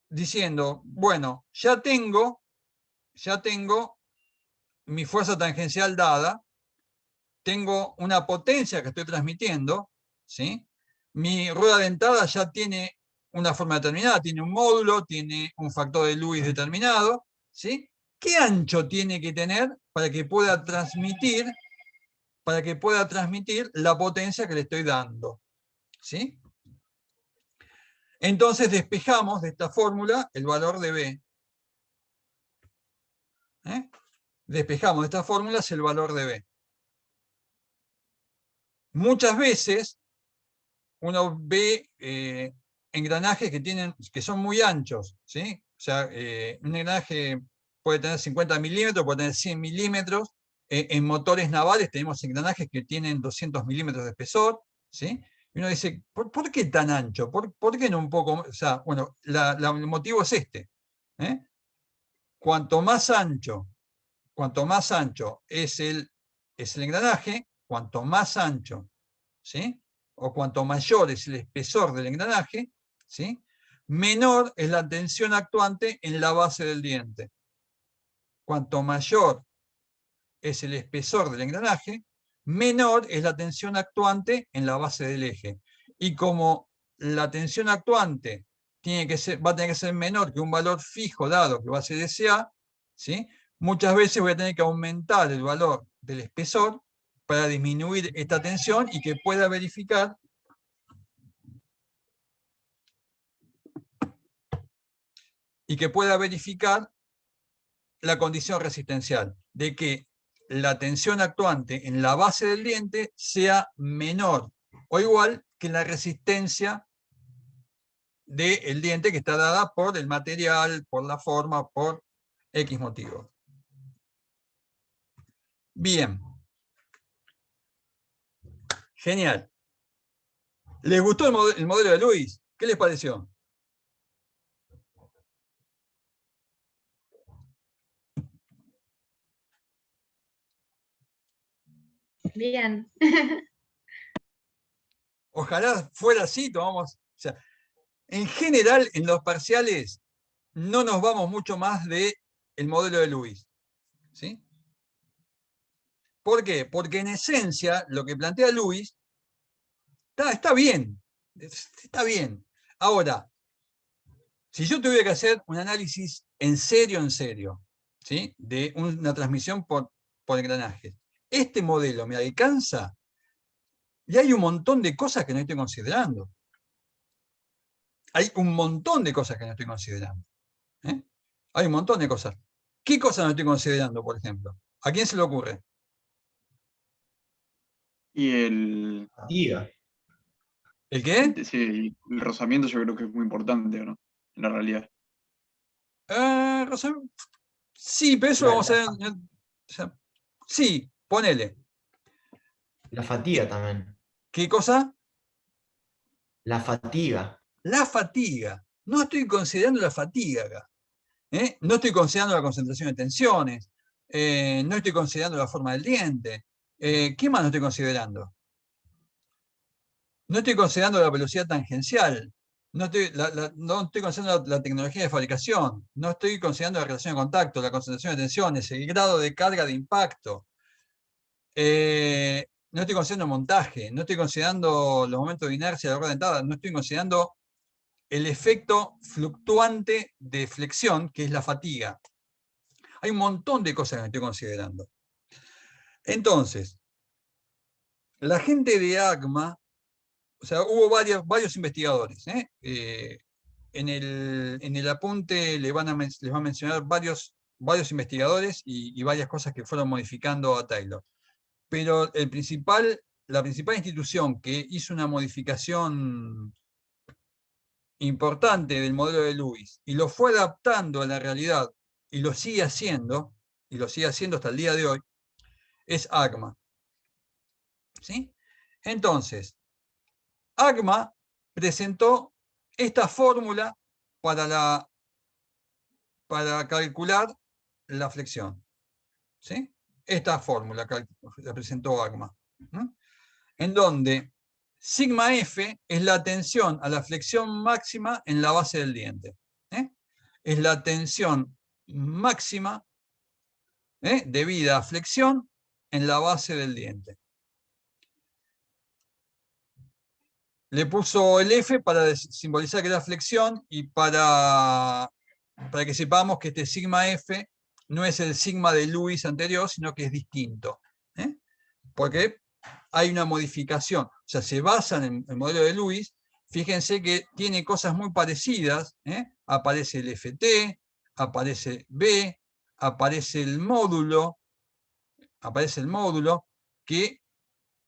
diciendo, bueno, ya tengo mi fuerza tangencial dada, tengo una potencia que estoy transmitiendo, ¿sí?, mi rueda dentada ya tiene una forma determinada, tiene un módulo, tiene un factor de Lewis determinado, ¿sí? ¿Qué ancho tiene que tener para que pueda transmitir la potencia que le estoy dando? ¿Sí? Entonces despejamos de esta fórmula el valor de B. Despejamos de estas fórmulas el valor de B. Muchas veces uno ve engranajes que son muy anchos, ¿sí? O sea, un engranaje puede tener 50 milímetros, puede tener 100 milímetros. En motores navales tenemos engranajes que tienen 200 milímetros de espesor, ¿sí? Y uno dice, ¿por qué tan ancho? ¿Por qué no un poco más? O sea, bueno, el motivo es este. Cuanto más ancho es es el engranaje, cuanto más ancho, ¿sí? O cuanto mayor es el espesor del engranaje, ¿sí? Menor es la tensión actuante en la base del diente. Cuanto mayor es el espesor del engranaje, menor es la tensión actuante en la base del eje. Y como la tensión actuante va a tener que ser menor que un valor fijo dado que va a ser SA, ¿sí? Muchas veces voy a tener que aumentar el valor del espesor para disminuir esta tensión y que pueda verificar la condición resistencial de que la tensión actuante en la base del diente sea menor o igual que la resistencia del diente que está dada por el material, por la forma, por X motivo. Bien. Genial. ¿Les gustó el modelo de Lewis? ¿Qué les pareció? Bien. Ojalá fuera así, tomamos. O sea, en general, en los parciales, no nos vamos mucho más del modelo de Lewis. ¿Sí? ¿Por qué? Porque en esencia, lo que plantea Lewis está bien. Está bien. Ahora, si yo tuviera que hacer un análisis en serio, ¿sí? De una transmisión por engranajes, ¿este modelo me alcanza? Y hay un montón de cosas que no estoy considerando. Hay un montón de cosas que no estoy considerando. ¿Eh? Hay un montón de cosas. ¿Qué cosas no estoy considerando, por ejemplo? ¿A quién se le ocurre? Y el, Fatiga. ¿El qué? sí, el rozamiento yo creo que es muy importante, ¿o no? En la realidad. Sí, pero eso lo vamos a ver. O sea, sí, ponele. La fatiga también. ¿Qué cosa? La fatiga. La fatiga. No estoy considerando la fatiga acá. No estoy considerando la concentración de tensiones. No estoy considerando la forma del diente. ¿Qué más no estoy considerando? No estoy considerando la velocidad tangencial. No estoy considerando la tecnología de fabricación. No estoy considerando la relación de contacto, la concentración de tensiones, el grado de carga de impacto. No estoy considerando montaje. No estoy considerando los momentos de inercia de la rueda dentada. No estoy considerando el efecto fluctuante de flexión, que es la fatiga. Hay un montón de cosas que estoy considerando. Entonces, la gente de ACMA, o sea, hubo varios investigadores. En el apunte les va a mencionar varios investigadores y varias cosas que fueron modificando a Taylor. Pero la principal institución que hizo una modificación importante del modelo de Lewis y lo fue adaptando a la realidad y lo sigue haciendo hasta el día de hoy, es ACMA. ¿Sí? Entonces, ACMA presentó esta fórmula para calcular la flexión. ¿Sí? Esta fórmula la presentó ACMA. ¿No? En donde sigma F es la tensión a la flexión máxima en la base del diente. Es la tensión máxima debida a flexión en la base del diente. Le puso el F para simbolizar que era flexión y para que sepamos que este sigma F no es el sigma de Lewis anterior, sino que es distinto. Porque hay una modificación. O sea, se basan en el modelo de Lewis. Fíjense que tiene cosas muy parecidas. Aparece el FT, aparece B, aparece el módulo, que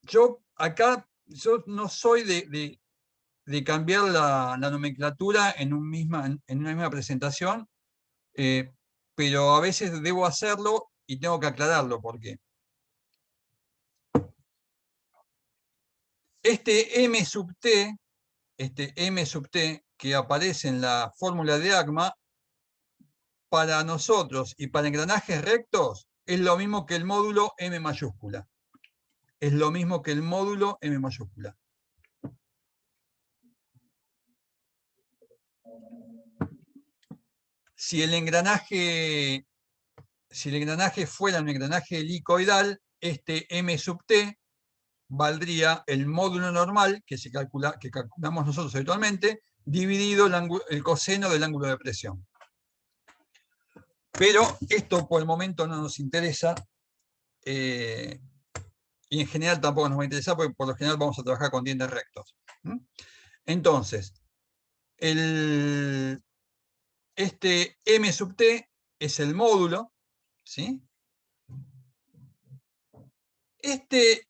yo acá no soy de cambiar la nomenclatura en una misma presentación, pero a veces debo hacerlo y tengo que aclararlo por qué. Este M sub T que aparece en la fórmula de ACMA, para nosotros y para engranajes rectos, es lo mismo que el módulo M mayúscula. es lo mismo que el módulo M mayúscula. Si el engranaje fuera un engranaje helicoidal, este M sub T valdría el módulo normal que calculamos nosotros habitualmente, dividido el coseno del ángulo de presión. Pero esto por el momento no nos interesa, y en general tampoco nos va a interesar, porque por lo general vamos a trabajar con dientes rectos. Entonces, este M sub T es el módulo, ¿sí? Este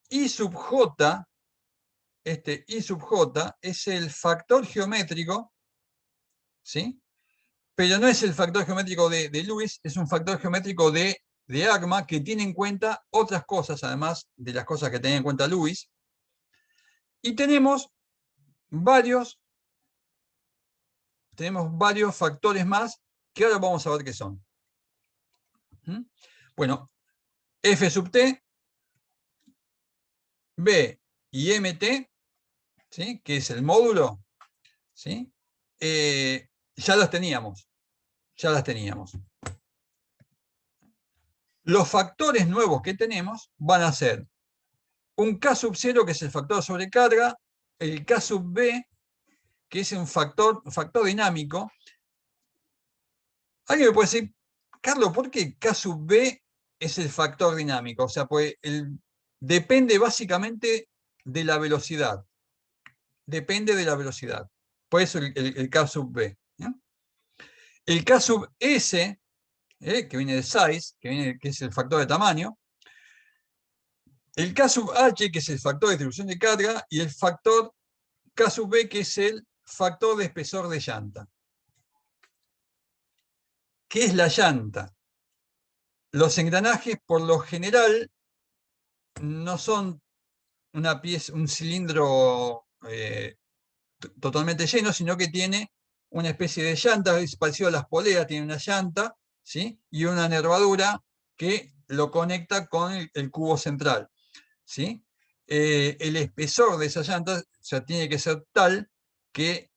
I sub J, es el factor geométrico, ¿sí? Pero no es el factor geométrico de Lewis, es un factor geométrico de ACMA que tiene en cuenta otras cosas, además de las cosas que tenía en cuenta Lewis. Y tenemos varios factores más que ahora vamos a ver qué son. Bueno, F sub T, B y MT, ¿sí? Que es el módulo, ¿sí? Ya las teníamos. Los factores nuevos que tenemos van a ser un K sub 0, que es el factor de sobrecarga, el K sub B, que es un factor dinámico. Alguien me puede decir, Carlos, ¿por qué K sub B es el factor dinámico? O sea, pues depende básicamente de la velocidad. Por eso el K sub B. ¿no? El K sub S, que viene de size, que es el factor de tamaño. El K sub H, que es el factor de distribución de carga. Y el factor K sub B, que es el factor de espesor de llanta. ¿Qué es la llanta? Los engranajes, por lo general, no son un cilindro totalmente lleno, sino que tiene una especie de llanta, es parecido a las poleas, tiene una llanta, ¿sí? Y una nervadura que lo conecta con el cubo central, ¿sí? El espesor de esa llanta, o sea, tiene que ser tal que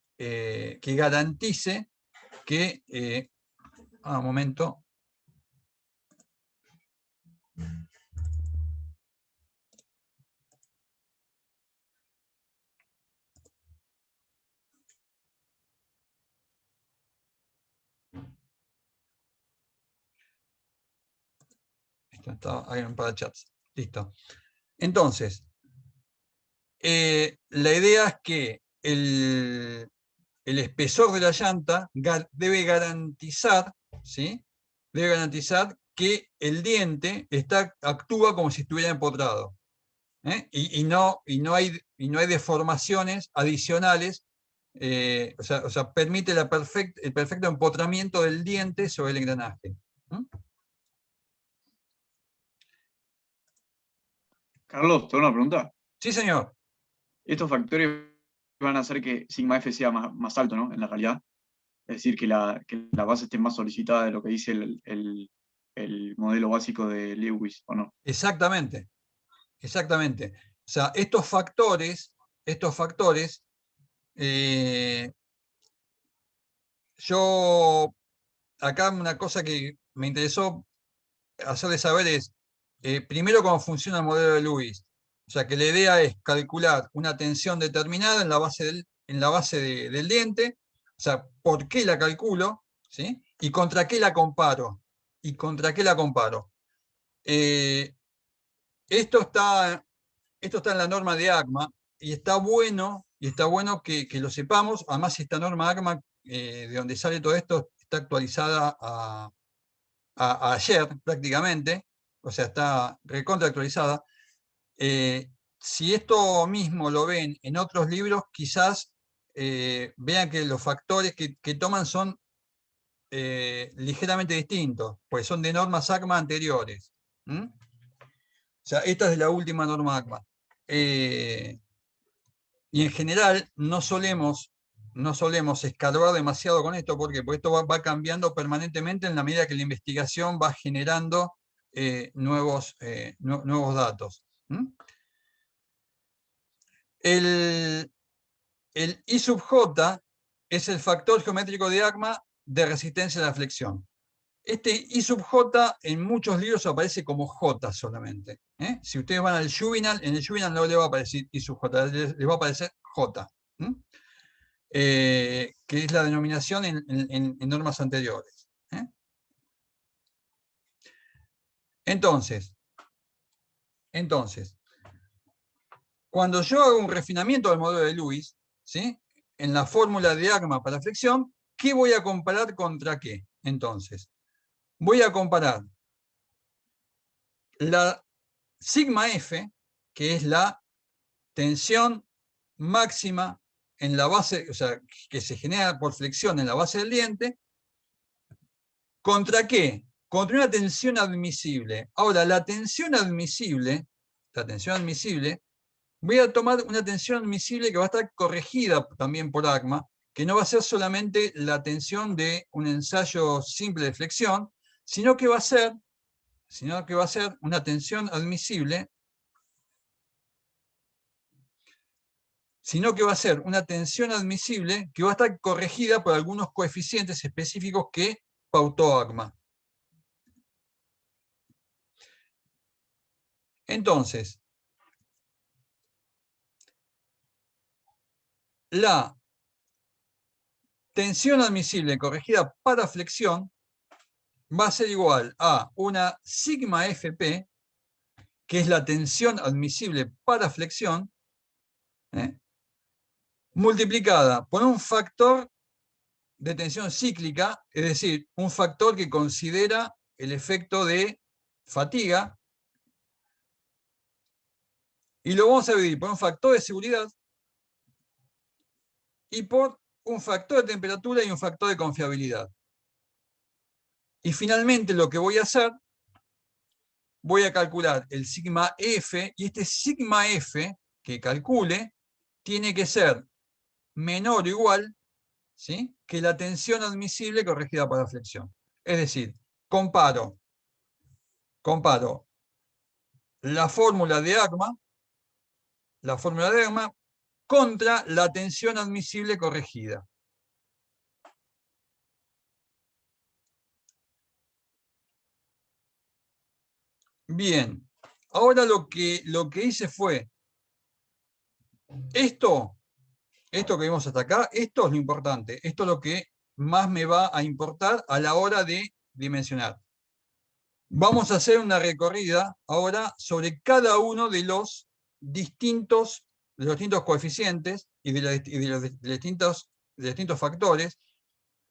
garantice que... un momento. Hay un par de chats. Listo. Entonces, la idea es que el espesor de la llanta debe garantizar, ¿sí? Debe garantizar que el diente actúa como si estuviera empotrado. Y no hay deformaciones adicionales, o sea, permite el perfecto empotramiento del diente sobre el engranaje. Carlos, tengo una pregunta. Sí, señor. Estos factores van a hacer que sigma F sea más alto, ¿no? En la realidad. Es decir, que la base esté más solicitada de lo que dice el modelo básico de Lewis, ¿o no? Exactamente. O sea, estos factores, yo acá una cosa que me interesó hacerles saber es, primero, cómo funciona el modelo de Lewis. O sea, que la idea es calcular una tensión determinada en la base del diente. O sea, ¿por qué la calculo? ¿Sí? ¿Y contra qué la comparo? Esto está en la norma de ACMA y está bueno que lo sepamos. Además, esta norma ACMA, de donde sale todo esto, está actualizada a ayer prácticamente, o sea, está recontra actualizada. Si esto mismo lo ven en otros libros, quizás vean que los factores que toman son ligeramente distintos, pues son de normas ACMA anteriores. O sea, esta es de la última norma ACMA. Y en general no solemos escarbar demasiado con esto, porque esto va cambiando permanentemente en la medida que la investigación va generando nuevos datos. El I sub J es el factor geométrico de ACMA de resistencia a la flexión. Este I sub J en muchos libros aparece como J solamente. Si ustedes van al Juvenal, en el Juvenal no le va a aparecer I sub J, les va a aparecer J. Que es la denominación en normas anteriores. Entonces, cuando yo hago un refinamiento del modelo de Lewis, ¿sí?, en la fórmula de ACMA para flexión, ¿qué voy a comparar contra qué? Entonces, voy a comparar la sigma F, que es la tensión máxima en la base, o sea, que se genera por flexión en la base del diente, ¿contra qué? Contra una tensión admisible. Ahora, la tensión admisible, voy a tomar una tensión admisible que va a estar corregida también por ACMA, que no va a ser solamente la tensión de un ensayo simple de flexión, sino que va a ser una tensión admisible, que va a estar corregida por algunos coeficientes específicos que pautó ACMA. Entonces, la tensión admisible corregida para flexión va a ser igual a una sigma FP, que es la tensión admisible para flexión, multiplicada por un factor de tensión cíclica, es decir, un factor que considera el efecto de fatiga, y lo vamos a dividir por un factor de seguridad y por un factor de temperatura y un factor de confiabilidad. Y finalmente lo que voy a hacer, voy a calcular el sigma F, y este sigma F que calcule tiene que ser menor o igual, ¿sí?, que la tensión admisible corregida para flexión. Es decir, comparo la fórmula de ACMA contra la tensión admisible corregida. Bien, ahora lo que hice fue esto que vimos hasta acá, esto es lo importante, esto es lo que más me va a importar a la hora de dimensionar. Vamos a hacer una recorrida ahora sobre cada uno de los distintos coeficientes y de los distintos factores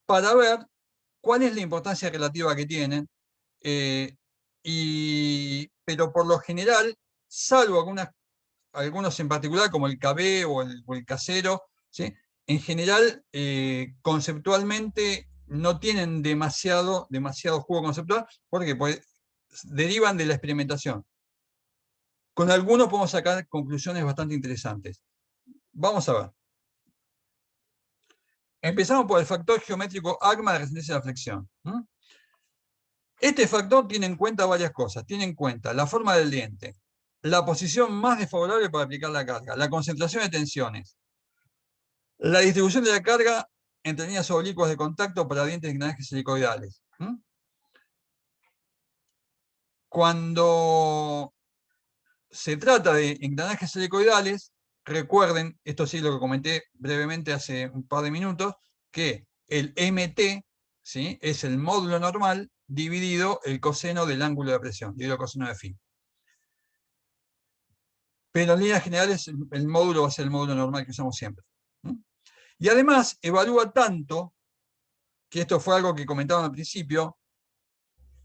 para ver cuál es la importancia relativa que tienen. Pero por lo general, salvo algunos en particular, como el KB o el casero, ¿sí?, en general, conceptualmente, no tienen demasiado juego conceptual, porque derivan de la experimentación. Con algunos podemos sacar conclusiones bastante interesantes. Vamos a ver. Empezamos por el factor geométrico ACMA de resistencia a la flexión. Este factor tiene en cuenta varias cosas. Tiene en cuenta la forma del diente, la posición más desfavorable para aplicar la carga, la concentración de tensiones, la distribución de la carga entre líneas oblicuas de contacto para dientes de engranajes helicoidales. Cuando se trata de engranajes helicoidales, recuerden, esto sí lo que comenté brevemente hace un par de minutos, que el MT, ¿sí?, es el módulo normal dividido el coseno del ángulo de presión, dividido el coseno de phi. Pero en líneas generales el módulo va a ser el módulo normal que usamos siempre. Y además evalúa tanto, que esto fue algo que comentaban al principio,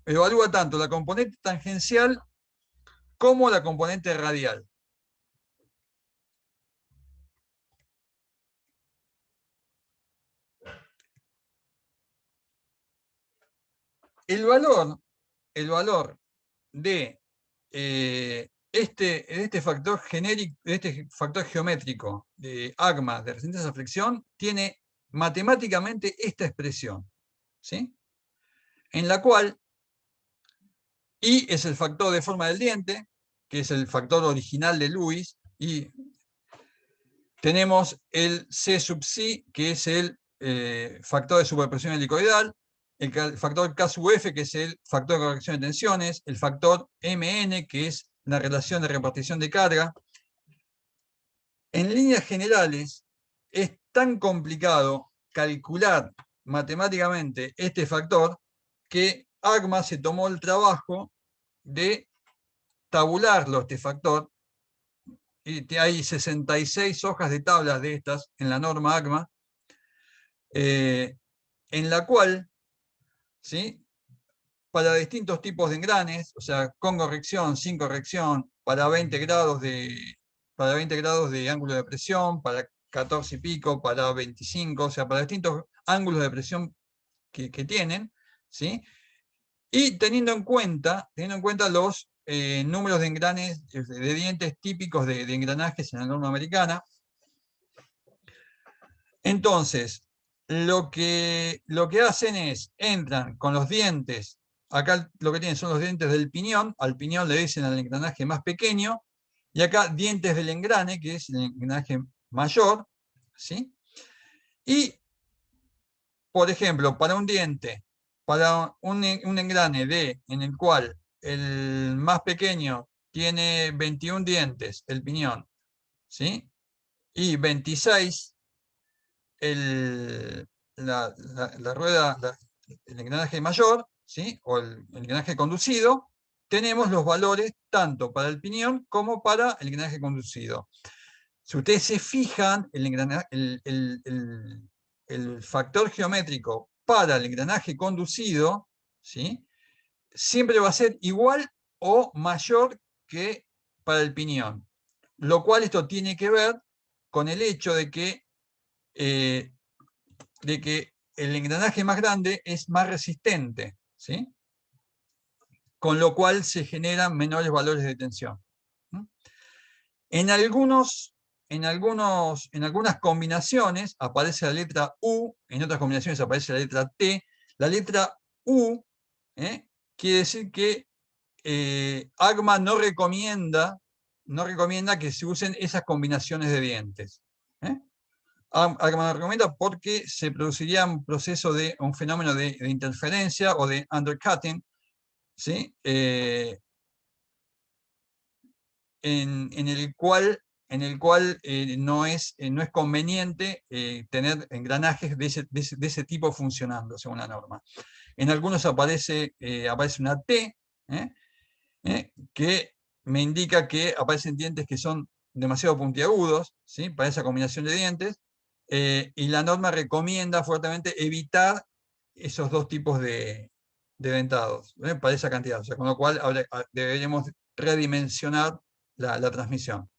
evalúa tanto la componente tangencial como la componente radial. El valor de este factor genérico, este factor geométrico de ACMA de resistencia a flexión, tiene matemáticamente esta expresión, ¿sí?, en la cual I es el factor de forma del diente, que es el factor original de Lewis, y tenemos el C sub psi, que es el factor de superpresión helicoidal, el factor K sub F, que es el factor de corrección de tensiones, el factor MN, que es la relación de repartición de carga. En líneas generales, es tan complicado calcular matemáticamente este factor que ACMA se tomó el trabajo de tabularlo, este factor, y hay 66 hojas de tablas de estas en la norma ACMA, en la cual, ¿sí?, para distintos tipos de engranes, o sea, con corrección, sin corrección, para 20 grados de ángulo de presión, para 14 y pico, para 25, o sea, para distintos ángulos de presión que tienen, ¿sí? Y teniendo en cuenta los números de engranes, de dientes típicos de engranajes en la norma americana. Entonces, lo que hacen es, entran con los dientes, acá lo que tienen son los dientes del piñón, al piñón le dicen al engranaje más pequeño, y acá dientes del engrane, que es el engranaje mayor, ¿sí? Y, por ejemplo, para un diente, para un engrane en el cual el más pequeño tiene 21 dientes, el piñón, ¿sí?, y 26 la rueda, el engranaje mayor, ¿sí?, o el engranaje conducido, tenemos los valores tanto para el piñón como para el engranaje conducido. Si ustedes se fijan, el factor geométrico para el engranaje conducido, ¿sí?, siempre va a ser igual o mayor que para el piñón. Lo cual esto tiene que ver con el hecho de que el engranaje más grande es más resistente, ¿sí?, con lo cual se generan menores valores de tensión. En algunas combinaciones aparece la letra U, en otras combinaciones aparece la letra T. La letra U quiere decir que ACMA no recomienda que se usen esas combinaciones de dientes. ACMA no recomienda porque se produciría un fenómeno de interferencia o de undercutting, ¿sí?, en el cual no es conveniente tener engranajes de ese tipo funcionando, según la norma. En algunos aparece una T, que me indica que aparecen dientes que son demasiado puntiagudos, ¿sí?, para esa combinación de dientes, y la norma recomienda fuertemente evitar esos dos tipos de dentados, para esa cantidad. O sea, con lo cual deberíamos redimensionar la transmisión.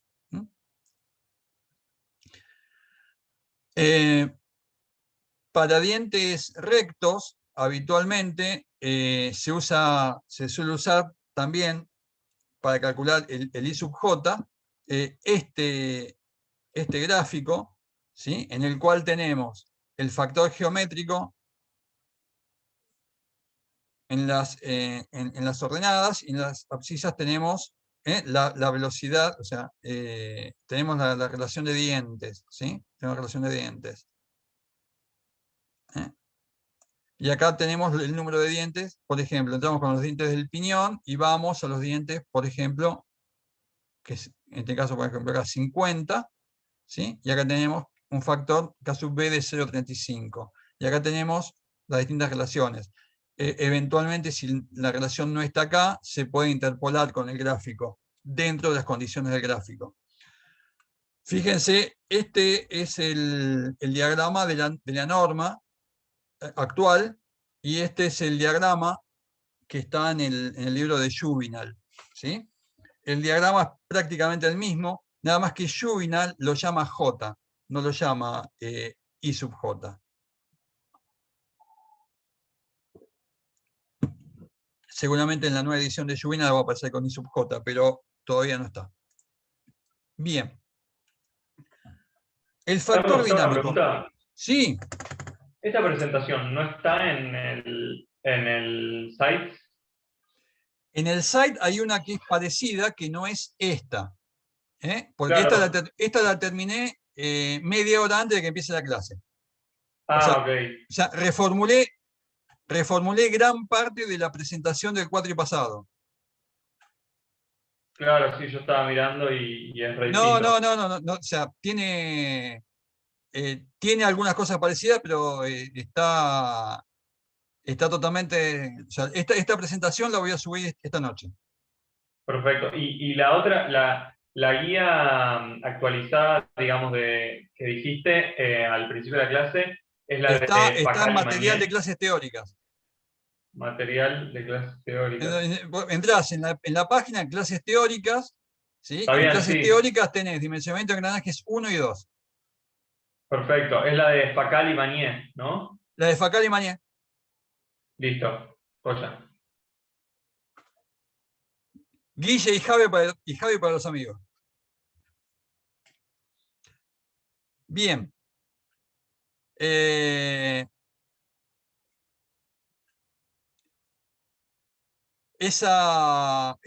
Para dientes rectos, habitualmente se suele usar también, para calcular el I sub J, este gráfico, ¿sí?, en el cual tenemos el factor geométrico en las ordenadas, y en las abscisas tenemos la velocidad, o sea, tenemos la relación de dientes, ¿sí? Tenemos relación de dientes. Y acá tenemos el número de dientes, por ejemplo, entramos con los dientes del piñón y vamos a los dientes, por ejemplo, que es, en este caso, por ejemplo, acá 50, ¿sí? Y acá tenemos un factor K sub B de 0,35. Y acá tenemos las distintas relaciones. Eventualmente, si la relación no está acá, se puede interpolar con el gráfico, dentro de las condiciones del gráfico. Fíjense, este es el diagrama de la norma actual, y este es el diagrama que está en el libro de Juvenal, ¿sí? El diagrama es prácticamente el mismo, nada más que Juvenal lo llama J, no lo llama I sub J. Seguramente en la nueva edición de Juvenal va a aparecer con I sub J, pero todavía no está. Bien. El factor dinámico. Una pregunta. Sí. ¿Esta presentación no está en el site? En el site hay una que es parecida, que no es esta. Porque Claro. esta la terminé media hora antes de que empiece la clase. Ah, ok. O sea, reformulé gran parte de la presentación del cuatri pasado. Claro, sí, yo estaba mirando y es re No, distinto. o sea, tiene algunas cosas parecidas, pero está totalmente. O sea, esta presentación la voy a subir esta noche. Perfecto. Y la otra, la guía actualizada, digamos, que dijiste al principio de la clase, es la de Está en Pacal y material de Mañé, clases teóricas. material de clases teóricas. Vos entrás en la página de clases teóricas, ¿sí? Está En bien, clases sí. teóricas tenés dimensionamiento de engranajes 1 y 2. Perfecto. Es la de Pacal y Mañé, ¿no? La de Facal y Mañé. Listo. Joya. Guille y Javi para los amigos. Bien. Esa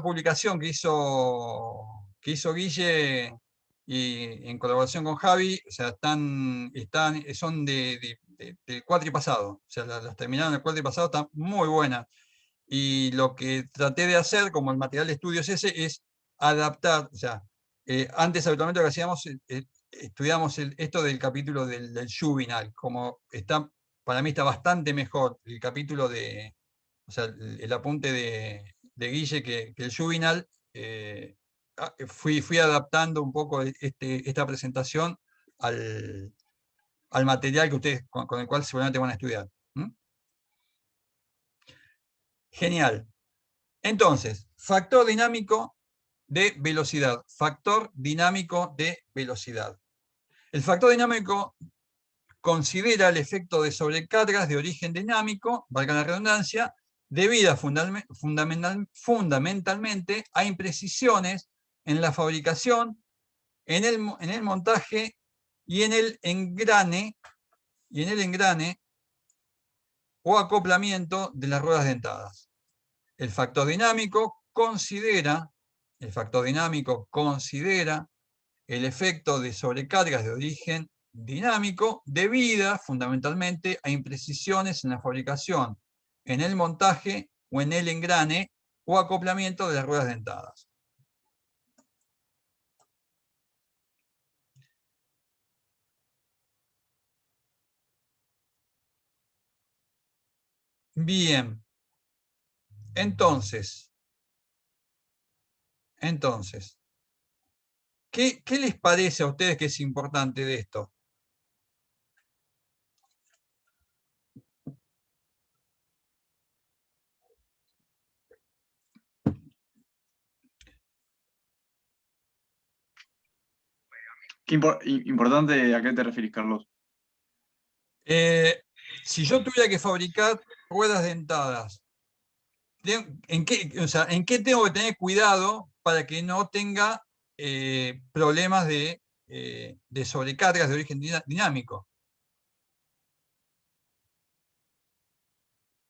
publicación que hizo Guille y en colaboración con Javi, o sea, son del cuatri pasado. O sea, las terminaron el cuatri pasado, están muy buenas. Y lo que traté de hacer, como el material de estudios ese, es adaptar, o sea, antes habitualmente lo que hacíamos, estudiamos esto del capítulo del Juvenal, como para mí está bastante mejor el capítulo o sea, el apunte de Guille que el Juvenal. Fui adaptando un poco esta presentación al material que ustedes, con el cual seguramente van a estudiar. Genial. Entonces, factor dinámico de velocidad. Factor dinámico de velocidad. El factor dinámico considera el efecto de sobrecargas de origen dinámico, valga la redundancia, debida fundamentalmente a imprecisiones en la fabricación, en el montaje y en el engrane o acoplamiento de las ruedas dentadas. El factor dinámico considera el efecto de sobrecargas de origen dinámico debida fundamentalmente a imprecisiones en la fabricación, en el montaje o en el engrane o acoplamiento de las ruedas dentadas. Bien. Entonces, ¿qué les parece a ustedes que es importante de esto? Importante, ¿a qué te referís, Carlos? Si yo tuviera que fabricar ruedas dentadas, o sea, ¿en qué tengo que tener cuidado para que no tenga problemas de sobrecargas de origen dinámico?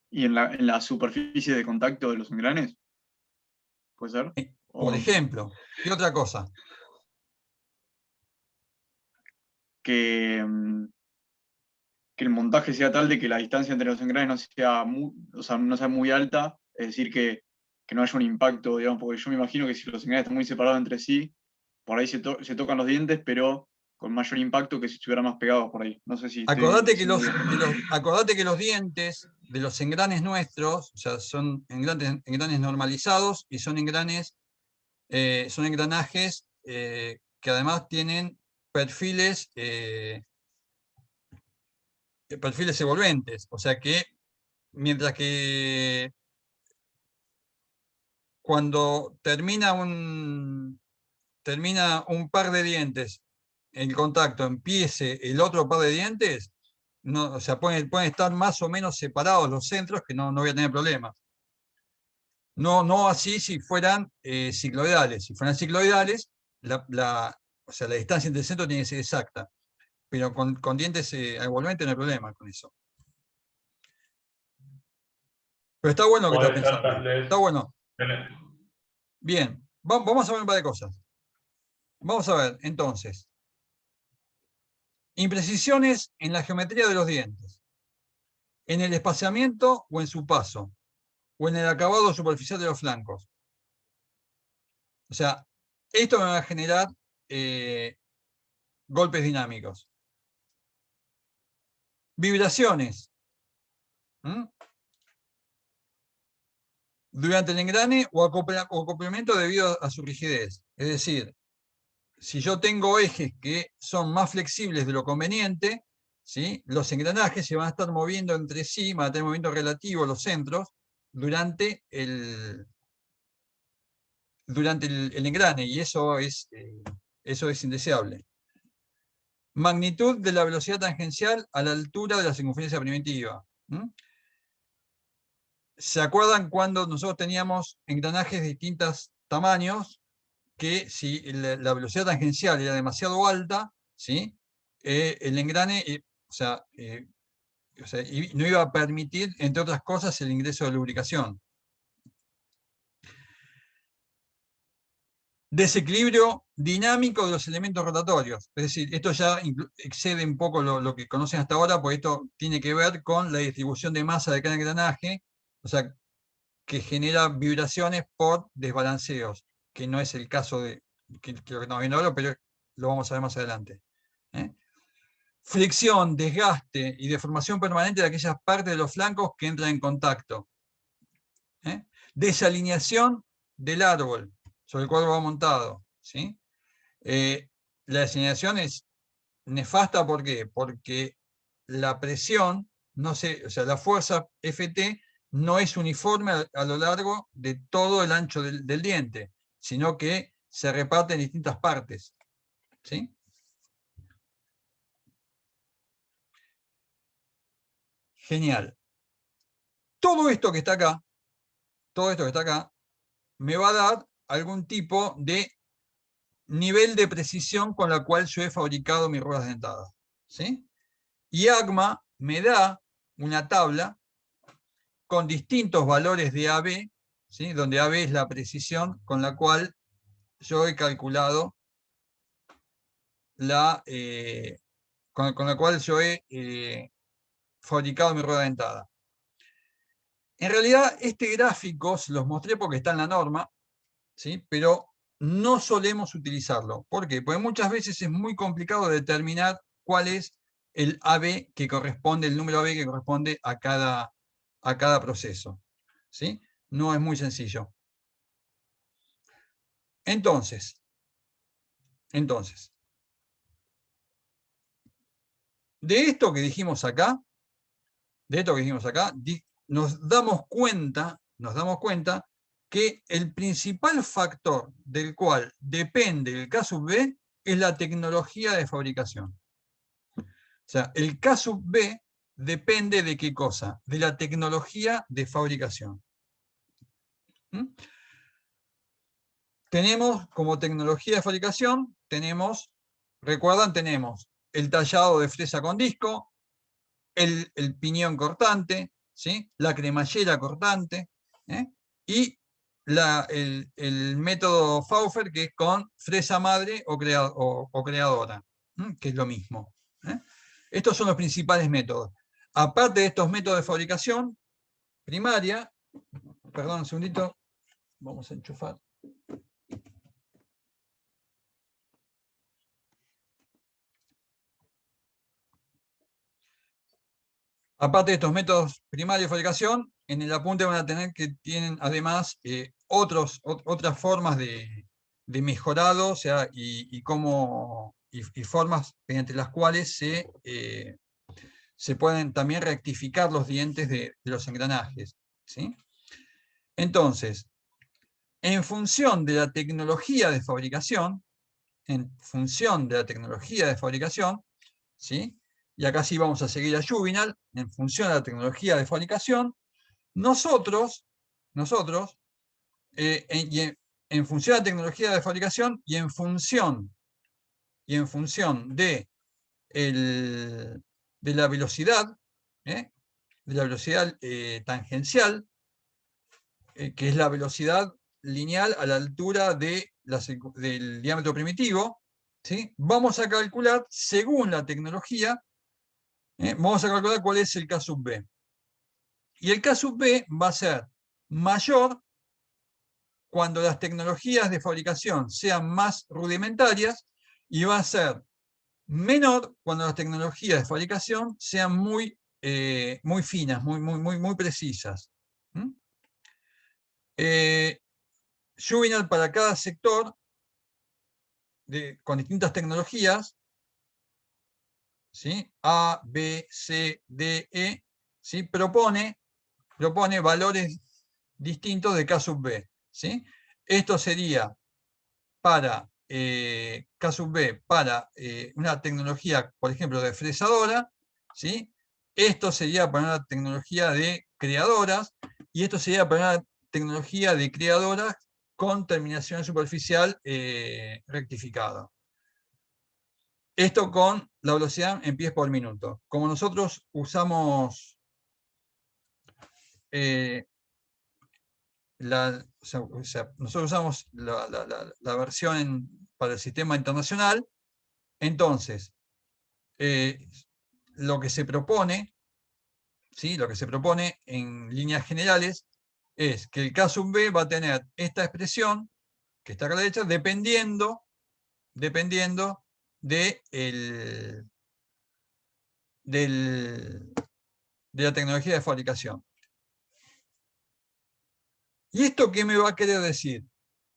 ¿Y en la superficie de contacto de los engranes? ¿Puede ser? Por ¿O ejemplo, ¿qué otra cosa? que, que el montaje sea tal de que la distancia entre los engranes no sea o sea, no sea muy alta? Es decir, que no haya un impacto, digamos, porque yo me imagino que si los engranes están muy separados entre sí, por ahí se tocan los dientes, pero con mayor impacto que si estuvieran más pegados por ahí. No sé si estoy Acordate que diciendo bien. acordate que los dientes de los engranes nuestros, o sea, son engranes normalizados y son engranajes que además tienen perfiles evolventes. O sea que mientras que cuando termina un par de dientes, el contacto empiece el otro par de dientes, no, o sea, pueden estar más o menos separados los centros, que no voy a tener problemas. No así si fueran cicloidales. Si fueran cicloidales, o sea, la distancia entre el centro tiene que ser exacta. Pero con dientes envolventes no hay problema con eso. Pero está bueno lo que estás Puede ser pensando. tal vez. Está bueno. Bien, vamos a ver un par de cosas. Vamos a ver, entonces, imprecisiones en la geometría de los dientes, en el espaciamiento o en su paso, o en el acabado superficial de los flancos. O sea, esto me va a generar golpes dinámicos. Vibraciones. Durante el engrane o acoplamiento debido a su rigidez. Es decir, si yo tengo ejes que son más flexibles de lo conveniente, ¿sí?, los engranajes se van a estar moviendo entre sí, van a tener movimiento relativo los centros durante el engrane, y eso es indeseable. Magnitud de la velocidad tangencial a la altura de la circunferencia primitiva. ¿Se acuerdan cuando nosotros teníamos engranajes de distintos tamaños? Que si la velocidad tangencial era demasiado alta, ¿sí?, el engrane no iba a permitir, entre otras cosas, el ingreso de lubricación. Desequilibrio dinámico de los elementos rotatorios. Es decir, esto ya excede un poco lo que conocen hasta ahora, porque esto tiene que ver con la distribución de masa de cada engranaje, o sea, que genera vibraciones por desbalanceos, que no es el caso de lo que estamos viendo ahora, pero lo vamos a ver más adelante. Fricción, desgaste y deformación permanente de aquellas partes de los flancos que entran en contacto. Desalineación del árbol sobre el cual va montado, ¿sí? La desalineación es nefasta, ¿por qué? Porque la presión, la fuerza Ft no es uniforme a lo largo de todo el ancho del diente, sino que se reparte en distintas partes, ¿sí? Genial. Todo esto que está acá, me va a dar algún tipo de nivel de precisión con la cual yo he fabricado mis ruedas dentadas, ¿sí? Y ACMA me da una tabla con distintos valores de AB, ¿sí?, donde AB es la precisión con la cual yo he calculado con la cual yo he fabricado mi rueda dentada. En realidad, este gráfico se los mostré porque está en la norma, ¿sí?, pero no solemos utilizarlo. ¿Por qué? Porque muchas veces es muy complicado determinar cuál es el AB que corresponde, el número AB que corresponde a cada proceso, ¿sí? No es muy sencillo. Entonces, de esto que dijimos acá, nos damos cuenta que el principal factor del cual depende el K sub B es la tecnología de fabricación. O sea, el K sub B depende de qué cosa, de la tecnología de fabricación. Tenemos como tecnología de fabricación, recuerdan, tenemos el tallado de fresa con disco, el piñón cortante, ¿sí?, la cremallera cortante, y el método Pfeiffer, que es con fresa madre o creadora, que es lo mismo. Estos son los principales métodos. Aparte de estos métodos de fabricación primaria, perdón un segundito, vamos a enchufar. Aparte de estos métodos primarios de fabricación, en el apunte van a tener que tienen además otras formas de mejorado, o sea, y formas mediante las cuales se pueden también rectificar los dientes de los engranajes, ¿sí? Entonces, en función de la tecnología de fabricación, ¿sí?, y acá sí vamos a seguir a Juvenal, en función de la tecnología de fabricación, nosotros en función de la tecnología de fabricación y en función de la velocidad, tangencial, que es la velocidad lineal a la altura de del diámetro primitivo, ¿sí? Vamos a calcular, según la tecnología, vamos a calcular cuál es el K sub B. Y el K sub B va a ser mayor cuando las tecnologías de fabricación sean más rudimentarias y va a ser menor cuando las tecnologías de fabricación sean muy, muy finas, muy precisas. Juvenal para cada sector con distintas tecnologías, ¿sí? A, B, C, D, E, ¿sí? propone valores distintos de K sub B. ¿Sí? Esto sería para K sub B para una tecnología, por ejemplo, de fresadora, ¿sí? Esto sería para una tecnología de creadoras, y esto sería para una tecnología de creadoras con terminación superficial rectificada. Esto con la velocidad en pies por minuto. Como nosotros usamos nosotros usamos la versión para el sistema internacional, entonces lo que se propone, ¿sí? Lo que se propone en líneas generales es que el K sub B va a tener esta expresión, que está acá a la derecha, dependiendo de, de la tecnología de fabricación. ¿Y esto qué me va a querer decir?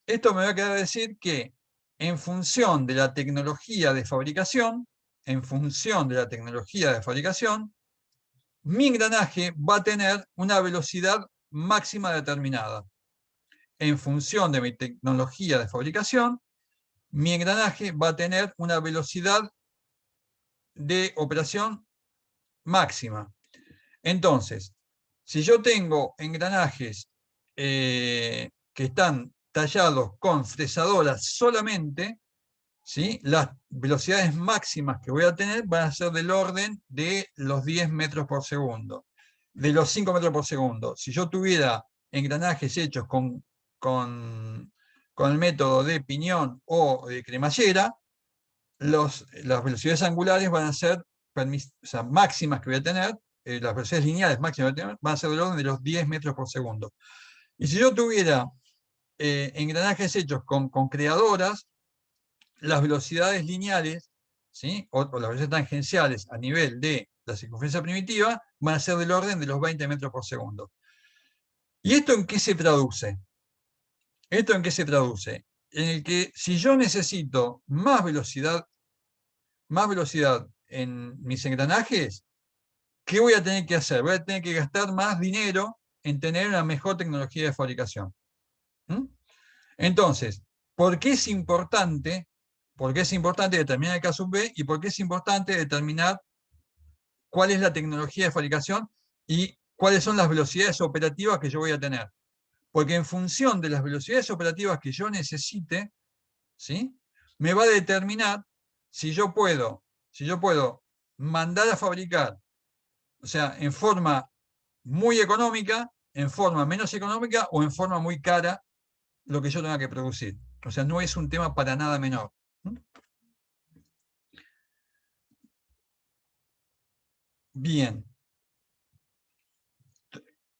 Esto me va a querer decir que en función de la tecnología de fabricación, mi engranaje va a tener una velocidad máxima determinada. En función de mi tecnología de fabricación, mi engranaje va a tener una velocidad de operación máxima. Entonces, si yo tengo engranajes que están tallados con fresadoras solamente, ¿sí? Las velocidades máximas que voy a tener van a ser del orden de los 10 metros por segundo, de los 5 metros por segundo. Si yo tuviera engranajes hechos con el método de piñón o de cremallera, las velocidades angulares van a ser máximas que voy a tener, las velocidades lineales máximas que voy a tener, van a ser del orden de los 10 metros por segundo. Y si yo tuviera engranajes hechos con creadoras, las velocidades lineales, ¿sí? o las velocidades tangenciales a nivel de la circunferencia primitiva van a ser del orden de los 20 metros por segundo. ¿Y esto en qué se traduce? En el que si yo necesito más velocidad en mis engranajes, ¿qué voy a tener que hacer? Voy a tener que gastar más dinero en tener una mejor tecnología de fabricación. Entonces, ¿por qué es importante determinar el K sub B y por qué es importante determinar cuál es la tecnología de fabricación y cuáles son las velocidades operativas que yo voy a tener? Porque en función de las velocidades operativas que yo necesite, ¿sí? me va a determinar si yo puedo mandar a fabricar, o sea, en forma muy económica, en forma menos económica o en forma muy cara lo que yo tenga que producir. O sea, no es un tema para nada menor. Bien.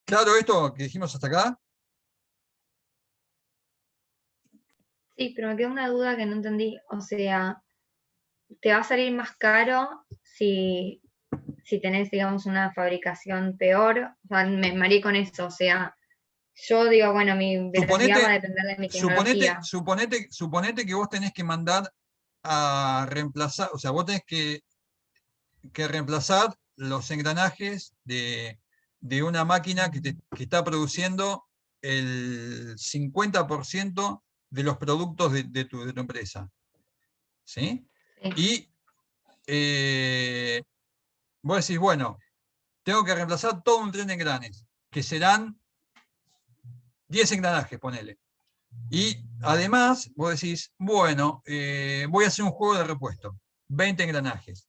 ¿Claro esto que dijimos hasta acá? Sí, pero me queda una duda que no entendí. O sea, ¿te va a salir más caro si tenés, digamos, una fabricación peor? O sea, me mareé con eso. O sea, yo digo, bueno, mi velocidad va a depender de mi tecnología. Suponete que vos tenés que mandar a reemplazar, o sea, vos tenés que reemplazar los engranajes de una máquina que está produciendo el 50% de los productos de tu empresa. ¿Sí? Sí. Y vos decís, bueno, tengo que reemplazar todo un tren de engranes, que serán 10 engranajes, ponele. Y además, vos decís, bueno, voy a hacer un juego de repuesto, 20 engranajes.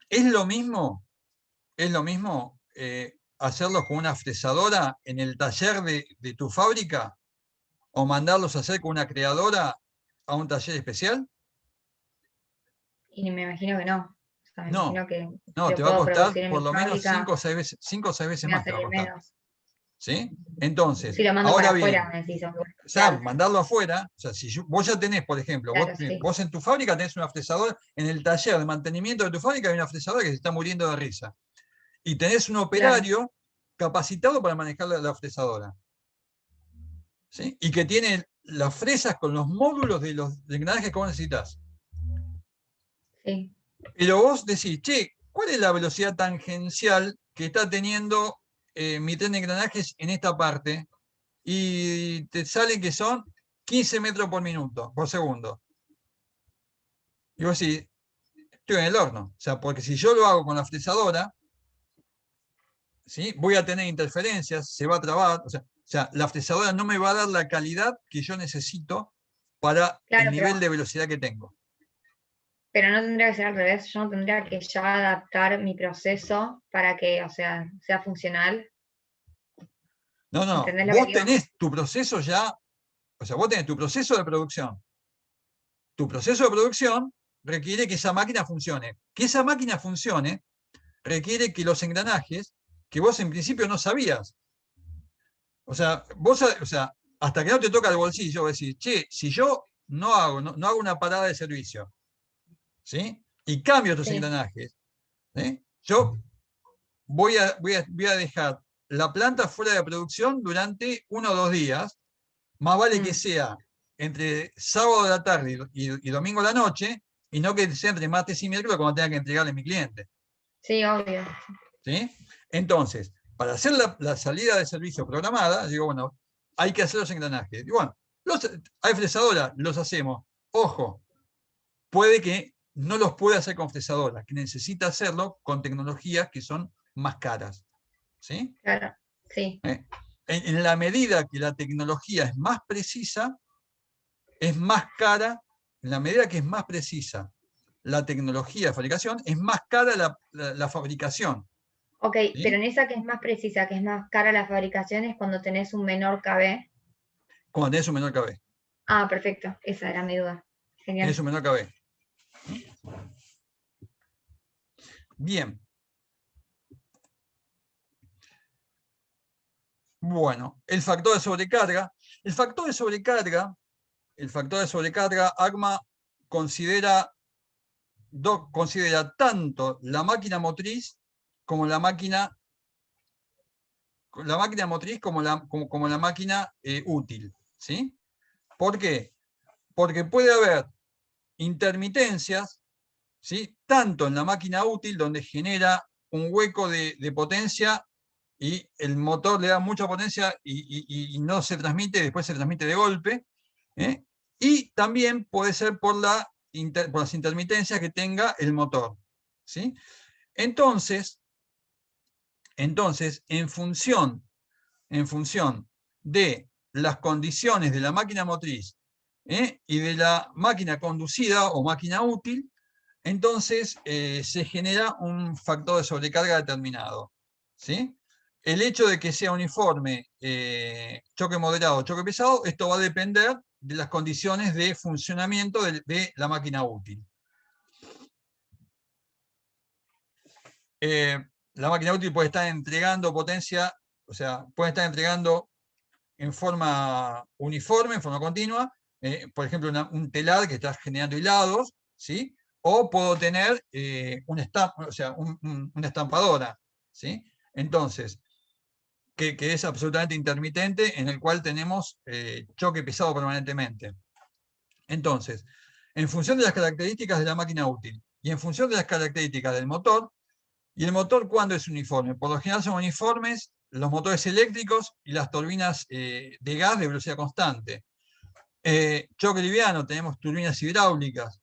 ¿Es lo mismo hacerlos con una fresadora en el taller de tu fábrica? ¿O mandarlos a hacer con una creadora a un taller especial? Y me imagino que no. O sea, me No, imagino que no, si te lo va a puedo costar producir en por mi lo menos fábrica, 5 o 6 veces me va a más te va a salir costar. menos. ¿Sí? Entonces, Si lo mando para ahora afuera, bien, me decís, o sea, mandarlo afuera, o sea, si vos ya tenés, por ejemplo, claro, sí. vos en tu fábrica tenés una fresadora, en el taller de mantenimiento de tu fábrica hay una fresadora que se está muriendo de risa. Y tenés un operario capacitado para manejar la fresadora. ¿Sí? Y que tiene las fresas con los módulos de los engranajes que vos necesitas. Sí. Pero vos decís, che, ¿cuál es la velocidad tangencial que está teniendo mi tren de engranajes en esta parte? Y te sale que son 15 metros por segundo. Y vos decís, estoy en el horno. O sea, porque si yo lo hago con la fresadora, ¿sí? Voy a tener interferencias, se va a trabar. O sea, la fresadora no me va a dar la calidad que yo necesito para el Claro, nivel de velocidad que tengo. pero no tendría que ser al revés. Yo no tendría que ya adaptar mi proceso para que, o sea funcional. No, ¿Entendés lo que vos digo? tenés tu proceso ya, o sea, vos tenés tu proceso de producción. Tu proceso de producción requiere que esa máquina funcione. Que esa máquina funcione requiere que los engranajes, que vos en principio no sabías, o sea, hasta que no te toca el bolsillo, vos decís, che, si yo no hago una parada de servicio, ¿sí? Y cambio estos Sí. engranajes, ¿sí? Yo voy a dejar la planta fuera de producción durante 1 o 2 días, más vale que sea entre sábado de la tarde y domingo de la noche, y no que sea entre martes y miércoles cuando tenga que entregarle a mi cliente. Sí, obvio. ¿Sí? Entonces, para hacer la salida de servicio programada, digo, bueno, hay que hacer los engranajes. Y bueno, hay fresadora, los hacemos. Ojo, puede que no los pueda hacer con fresadora, que necesita hacerlo con tecnologías que son más caras. ¿Sí? Claro, sí. En la medida que la tecnología es más precisa, es más cara. En la medida que es más precisa la tecnología de fabricación, es más cara la fabricación. Ok, ¿Sí? pero en esa que es más precisa, que es más cara la fabricación, es cuando tenés un menor KB. Cuando tenés un menor KB. Ah, perfecto. Esa era mi duda. Genial. Tenés un menor KB. Bien. Bueno, el factor de sobrecarga. El factor de sobrecarga, ACMA considera tanto la máquina motriz como la máquina motriz como la máquina útil. ¿Sí? ¿Por qué? Porque puede haber intermitencias, ¿sí? Tanto en la máquina útil, donde genera un hueco de potencia y el motor le da mucha potencia y no se transmite, después se transmite de golpe. Y también puede ser por las intermitencias que tenga el motor. ¿Sí? Entonces, en función de las condiciones de la máquina motriz y de la máquina conducida o máquina útil, entonces se genera un factor de sobrecarga determinado. ¿Sí? El hecho de que sea uniforme, choque moderado, choque pesado, esto va a depender de las condiciones de funcionamiento de la máquina útil. La máquina útil puede estar entregando potencia, o sea, puede estar entregando en forma uniforme, en forma continua, por ejemplo, un telar que está generando hilados, ¿sí? O puedo tener una estampadora, ¿sí? Entonces, que es absolutamente intermitente, en el cual tenemos choque pesado permanentemente. Entonces, en función de las características de la máquina útil y en función de las características del motor, ¿y el motor cuándo es uniforme? Por lo general son uniformes los motores eléctricos y las turbinas de gas de velocidad constante. Choque liviano, tenemos turbinas hidráulicas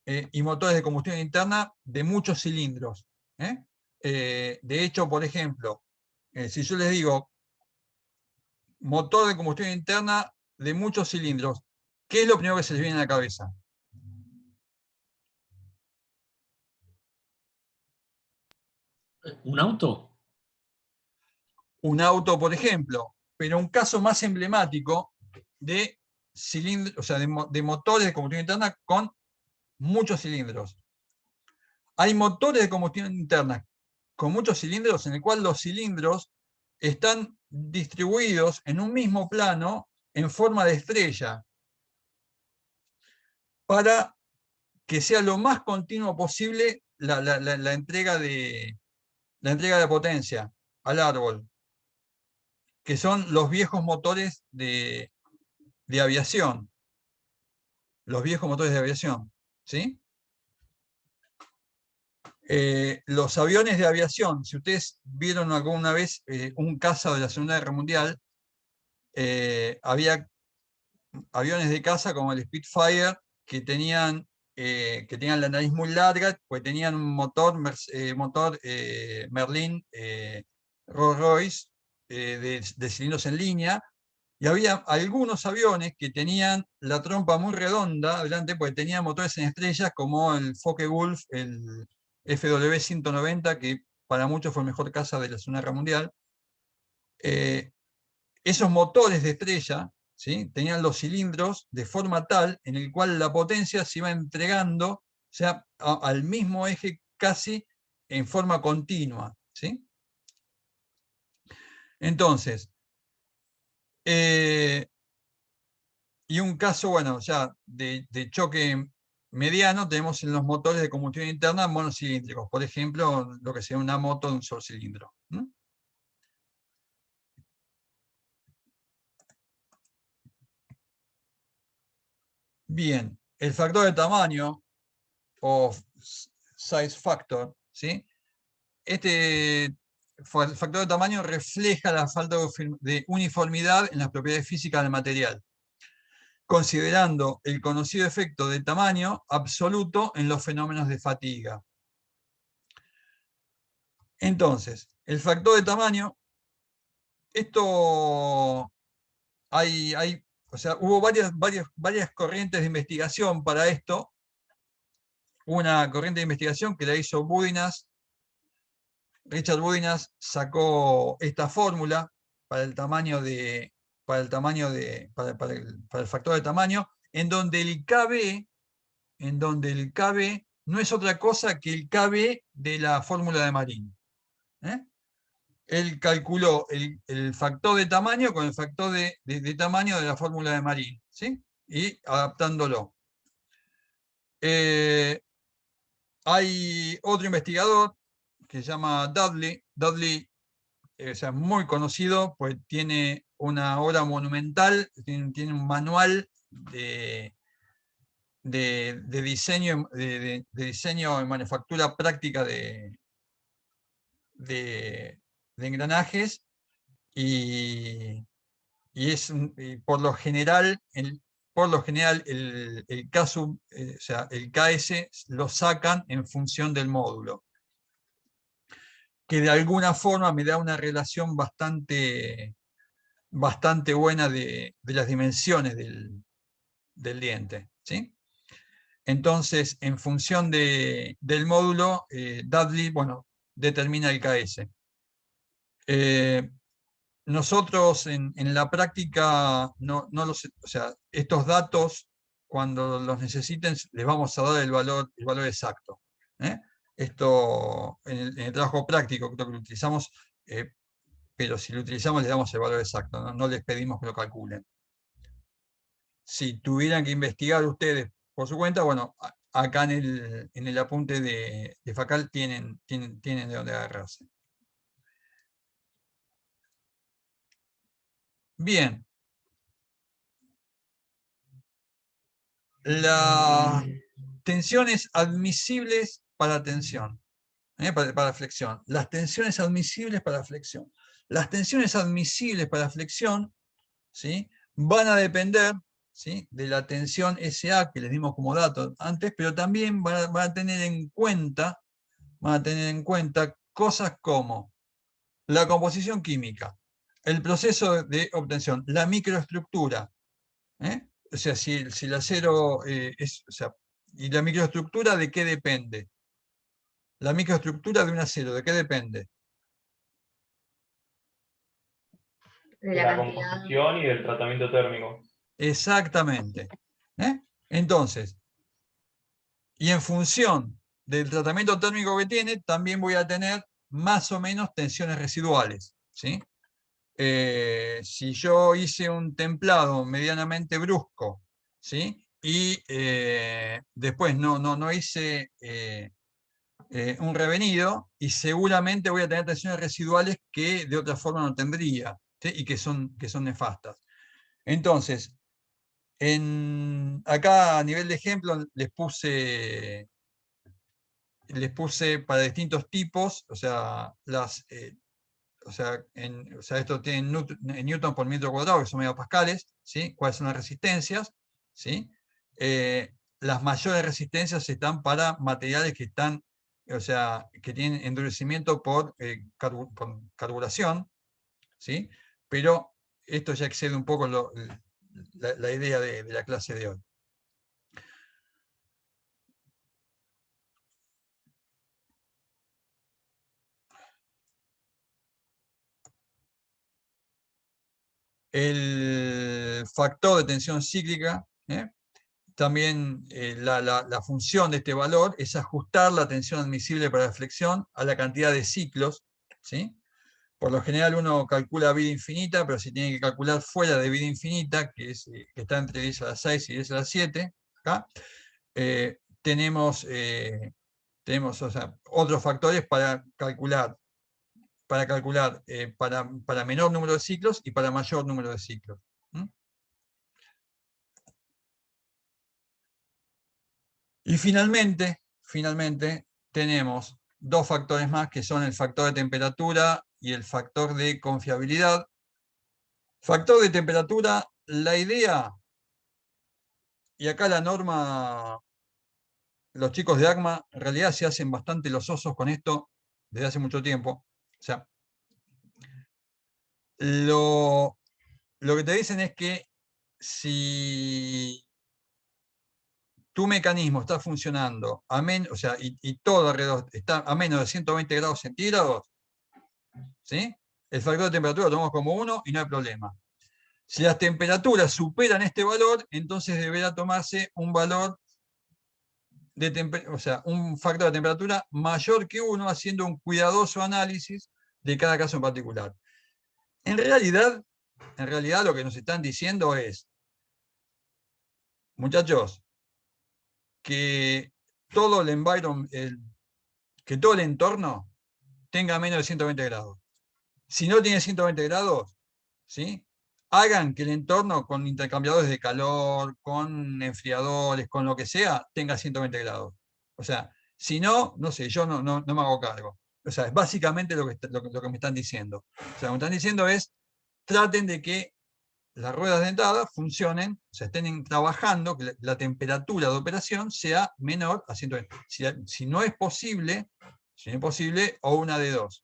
y motores de combustión interna de muchos cilindros. De hecho, por ejemplo, si yo les digo motor de combustión interna de muchos cilindros, ¿qué es lo primero que se les viene a la cabeza? ¿Un auto? un auto, por ejemplo, pero un caso más emblemático de cilindros, o sea, de motores de combustión interna con muchos cilindros. Hay motores de combustión interna con muchos cilindros en el cual los cilindros están distribuidos en un mismo plano en forma de estrella para que sea lo más continuo posible la entrega de potencia al árbol, que son los viejos motores de aviación. Los viejos motores de aviación, ¿sí? Los aviones de aviación, si ustedes vieron alguna vez un caza de la Segunda Guerra Mundial, había aviones de caza como el Spitfire que tenían la nariz muy larga, pues tenían un motor Merlin Rolls Royce de cilindros en línea, y había algunos aviones que tenían la trompa muy redonda adelante, porque tenían motores en estrellas como el Focke-Wulf, el FW-190, que para muchos fue el mejor caza de la Segunda Guerra Mundial. Esos motores de estrella, ¿sí?, tenían los cilindros de forma tal en el cual la potencia se iba entregando, o sea, al mismo eje casi en forma continua, ¿sí? Entonces, y un caso, bueno, ya de choque mediano tenemos en los motores de combustión interna monocilíndricos, por ejemplo, lo que sería una moto de un solo cilindro. Bien, el factor de tamaño, o size factor, ¿sí? Este factor de tamaño refleja la falta de uniformidad en las propiedades físicas del material, considerando el conocido efecto de tamaño absoluto en los fenómenos de fatiga. Entonces, el factor de tamaño, esto o sea, hubo varias corrientes de investigación para esto. Una corriente de investigación que la hizo Richard Budinas sacó esta fórmula para el tamaño para el factor de tamaño, en donde el KB no es otra cosa que el KB de la fórmula de Marín. Él calculó el factor de tamaño con el factor de tamaño de la fórmula de Marín, ¿sí?, y adaptándolo. Hay otro investigador que se llama Dudley, o sea, muy conocido, pues tiene una obra monumental, tiene un manual de diseño, de diseño en manufactura práctica de engranajes, y por lo general, el KSUB, o sea, el KS lo sacan en función del módulo, que de alguna forma me da una relación bastante buena de las dimensiones del diente, ¿sí? Entonces, en función del módulo, Dudley, bueno, determina el KS. Nosotros en la práctica, o sea, estos datos, cuando los necesiten, les vamos a dar el valor exacto. Esto en el trabajo práctico, creo que lo utilizamos, pero si lo utilizamos les damos el valor exacto, no les pedimos que lo calculen. Si tuvieran que investigar ustedes por su cuenta, bueno, acá en el apunte de Facal tienen de dónde agarrarse. Bien. Las tensiones admisibles para tensión, para flexión. Las tensiones admisibles para flexión. Las tensiones admisibles para flexión, ¿sí?, van a depender, ¿sí?, de la tensión SA que les dimos como dato antes, pero también van a tener en cuenta cosas como la composición química, el proceso de obtención, la microestructura, o sea, si el acero o sea, ¿y la microestructura de qué depende? La microestructura de un acero, ¿de qué depende? de de la la cantidad. composición y del tratamiento térmico. Exactamente. Entonces, y en función del tratamiento térmico que tiene, también voy a tener más o menos tensiones residuales, ¿sí? Si yo hice un templado medianamente brusco, ¿sí? Y después no hice un revenido, y seguramente voy a tener tensiones residuales que de otra forma no tendría, ¿sí? Y que son nefastas. Entonces, acá a nivel de ejemplo les puse para distintos tipos, o sea, esto tiene en Newton por metro cuadrado, que son megapascales, ¿sí? ¿Cuáles son las resistencias? ¿Sí? Las mayores resistencias están para materiales que están, o sea, que tienen endurecimiento por carburación, ¿sí? Pero esto ya excede un poco la idea de la clase de hoy. El factor de tensión cíclica, también la función de este valor es ajustar la tensión admisible para la flexión a la cantidad de ciclos, ¿sí? Por lo general uno calcula vida infinita, pero si tiene que calcular fuera de vida infinita, que está entre 10 a la 6 y 10 a la 7, acá, tenemos o sea, otros factores para calcular para menor número de ciclos y para mayor número de ciclos. Y finalmente tenemos dos factores más, que son el factor de temperatura y el factor de confiabilidad. Factor de temperatura, la idea, y acá la norma, los chicos de ACMA en realidad se hacen bastante los osos con esto desde hace mucho tiempo. O sea, lo que te dicen es que si tu mecanismo está funcionando o sea, y todo alrededor está a menos de 120 grados centígrados, ¿sí? El factor de temperatura lo tomamos como 1 y no hay problema. Si las temperaturas superan este valor, entonces deberá tomarse un valor un factor de temperatura mayor que 1, haciendo un cuidadoso análisis de cada caso en particular. En realidad lo que nos están diciendo es, muchachos, que todo el entorno tenga menos de 120 grados. Si no tiene 120 grados, ¿sí? Hagan que el entorno con intercambiadores de calor, con enfriadores, con lo que sea, tenga 120 grados. O sea, si no, no sé, yo no me hago cargo. O sea, es básicamente lo que me están diciendo. O sea, lo que me están diciendo es, traten de que las ruedas dentadas funcionen, o sea, estén trabajando, que la temperatura de operación sea menor a 120. Si no es posible, o una de dos.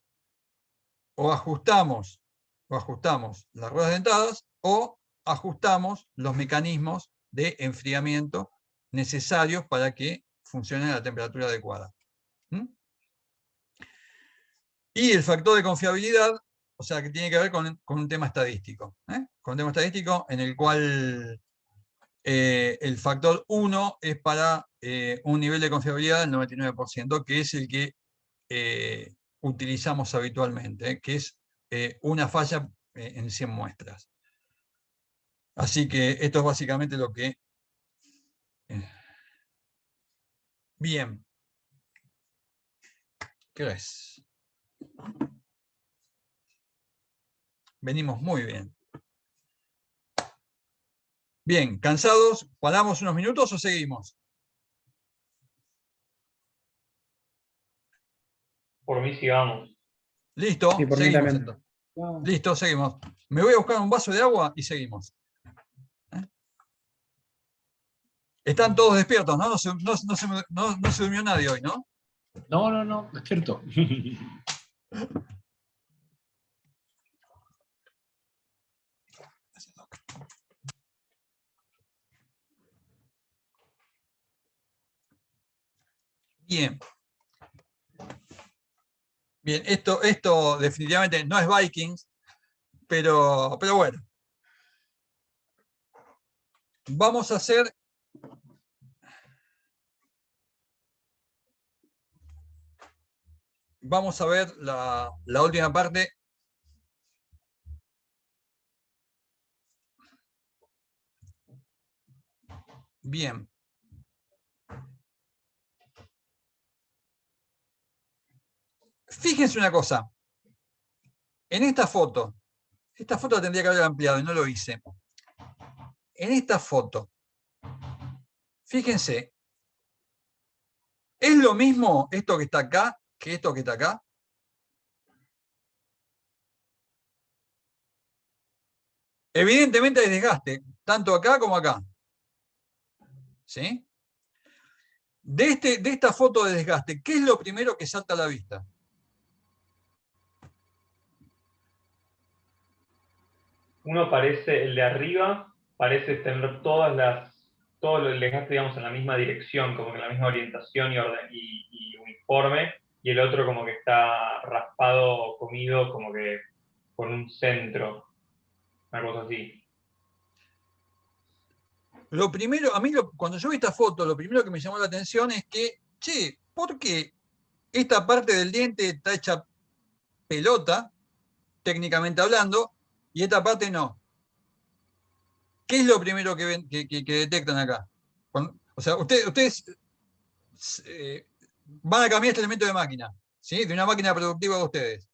O ajustamos las ruedas dentadas o ajustamos los mecanismos de enfriamiento necesarios para que funcione a la temperatura adecuada. Y el factor de confiabilidad, o sea, que tiene que ver con un tema estadístico. Con un tema estadístico en el cual el factor 1 es para un nivel de confiabilidad del 99%, que es el que utilizamos habitualmente, que es una falla en 100 muestras. Así que esto es básicamente lo que... Bien. ¿Qué es? Venimos muy bien. Bien, ¿cansados? ¿Paramos unos minutos o seguimos? Por mí sigamos. ¿Listo? Sí, por mí Seguimos también. entonces. Listo, seguimos. Me voy a buscar un vaso de agua y seguimos. Están todos despiertos, ¿no? No se durmió nadie hoy, ¿no? No, despierto. Bien. Bien, esto definitivamente no es Vikings, Pero bueno. Vamos a hacer... Vamos a ver la última parte. Bien. Fíjense una cosa. En esta foto la tendría que haber ampliado y no lo hice. En esta foto, fíjense, ¿es lo mismo esto que está acá que esto que está acá? Evidentemente hay desgaste, tanto acá como acá. ¿Sí? De esta foto de desgaste, ¿qué es lo primero que salta a la vista? Uno parece, el de arriba, parece tener todo el desgaste, digamos, en la misma dirección, como que en la misma orientación y uniforme, y el otro como que está raspado, comido, como que con un centro, una cosa así. Lo primero, a mí cuando yo vi esta foto, lo primero que me llamó la atención es que, che, ¿por qué esta parte del diente está hecha pelota, técnicamente hablando, y esta parte no? ¿Qué es lo primero que ven, que detectan acá? O sea, ustedes van a cambiar este elemento de máquina, ¿sí? De una máquina productiva de ustedes.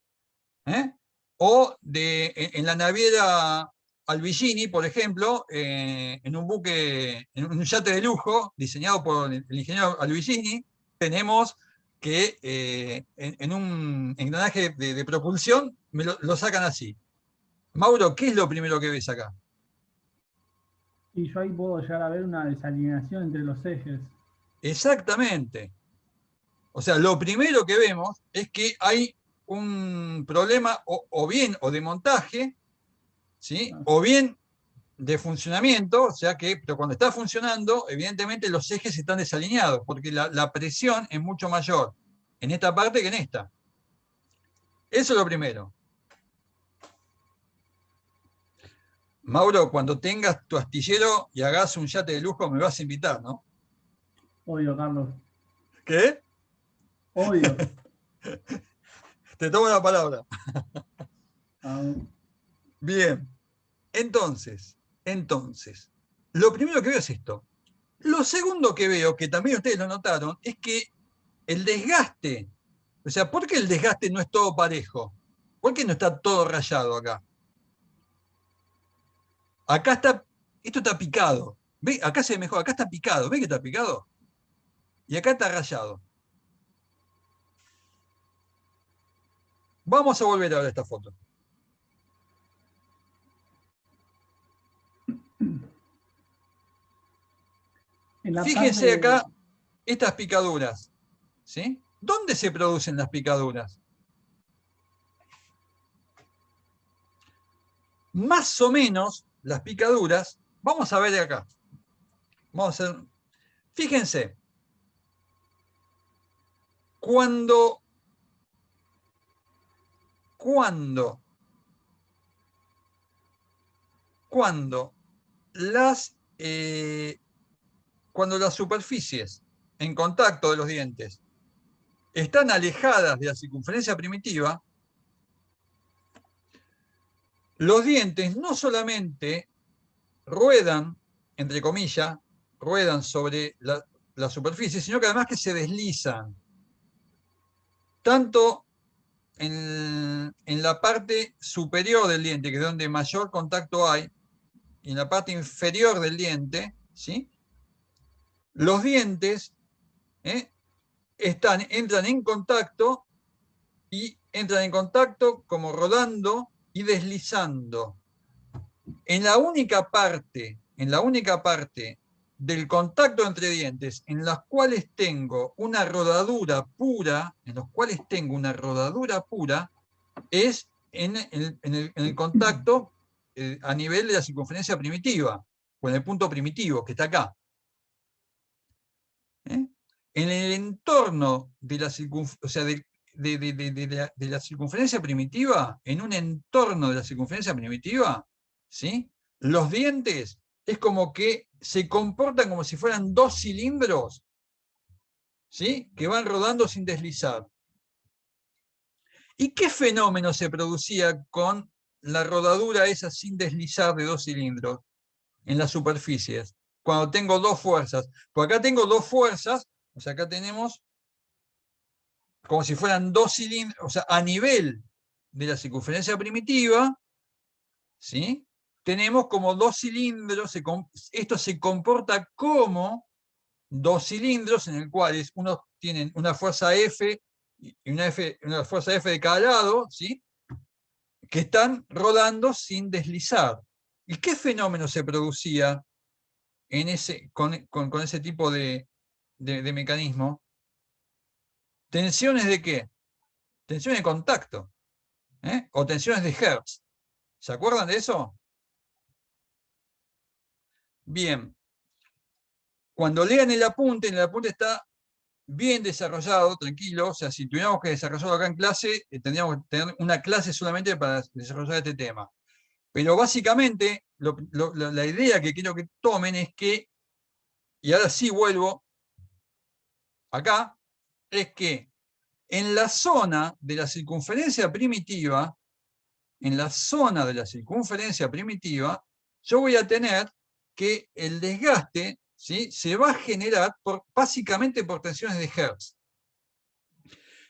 O en la naviera Albigini, por ejemplo, en un buque, en un yate de lujo diseñado por el ingeniero Albigini, tenemos que en un engranaje de propulsión lo sacan así. Mauro, ¿qué es lo primero que ves acá? Y yo ahí puedo llegar a ver una desalineación entre los ejes. Exactamente. O sea, lo primero que vemos es que hay un problema o bien de montaje, ¿sí? O bien de funcionamiento, o sea que, pero cuando está funcionando, evidentemente los ejes están desalineados, porque la presión es mucho mayor en esta parte que en esta. Eso es lo primero. Mauro, cuando tengas tu astillero y hagas un yate de lujo, me vas a invitar, ¿no? Obvio, Carlos. ¿Qué? Obvio. Te tomo la palabra. Ah, Bien. Entonces, lo primero que veo es esto. Lo segundo que veo, que también ustedes lo notaron, es que el desgaste, o sea, ¿por qué el desgaste no es todo parejo? ¿Por qué no está todo rayado acá? Acá está, esto está picado. ¿Ve? Acá se ve mejor, acá está picado. ¿Ve que está picado? Y acá está rayado. Vamos a volver a ver esta foto. Fíjense acá estas picaduras. ¿Sí? ¿Dónde se producen las picaduras? Más o menos las picaduras, vamos a ver de acá. Vamos a hacer, fíjense, cuando las superficies en contacto de los dientes están alejadas de la circunferencia primitiva, los dientes no solamente ruedan, entre comillas, ruedan sobre la superficie, sino que además que se deslizan. Tanto en la parte superior del diente, que es donde mayor contacto hay, y en la parte inferior del diente, ¿sí? Los dientes entran en contacto y entran en contacto como rodando y deslizando. En la única parte del contacto entre dientes en las cuales tengo una rodadura pura, es en el contacto a nivel de la circunferencia primitiva, o en el punto primitivo, que está acá. En el entorno de la circunferencia, o sea, de la circunferencia primitiva, en un entorno de la circunferencia primitiva, ¿sí? Los dientes es como que se comportan como si fueran dos cilindros, ¿sí? Que van rodando sin deslizar. ¿Y qué fenómeno se producía con la rodadura esa sin deslizar de dos cilindros en las superficies? Cuando tengo dos fuerzas. Por acá tengo dos fuerzas, o sea, acá tenemos como si fueran dos cilindros, o sea, a nivel de la circunferencia primitiva, ¿sí? Tenemos como dos cilindros, esto se comporta como dos cilindros en el cual unos tienen una fuerza F y una fuerza F de cada lado, ¿sí? Que están rodando sin deslizar. ¿Y qué fenómeno se producía con ese tipo de mecanismo? ¿Tensiones de qué? Tensiones de contacto, ¿eh? O tensiones de Hertz. ¿Se acuerdan de eso? Bien. Cuando lean el apunte está bien desarrollado, tranquilo. O sea, si tuviéramos que desarrollarlo acá en clase, tendríamos que tener una clase solamente para desarrollar este tema. Pero básicamente, la idea que quiero que tomen es que, y ahora sí vuelvo acá, es que en la zona de la circunferencia primitiva, yo voy a tener que el desgaste, ¿sí? Se va a generar básicamente por tensiones de Hertz.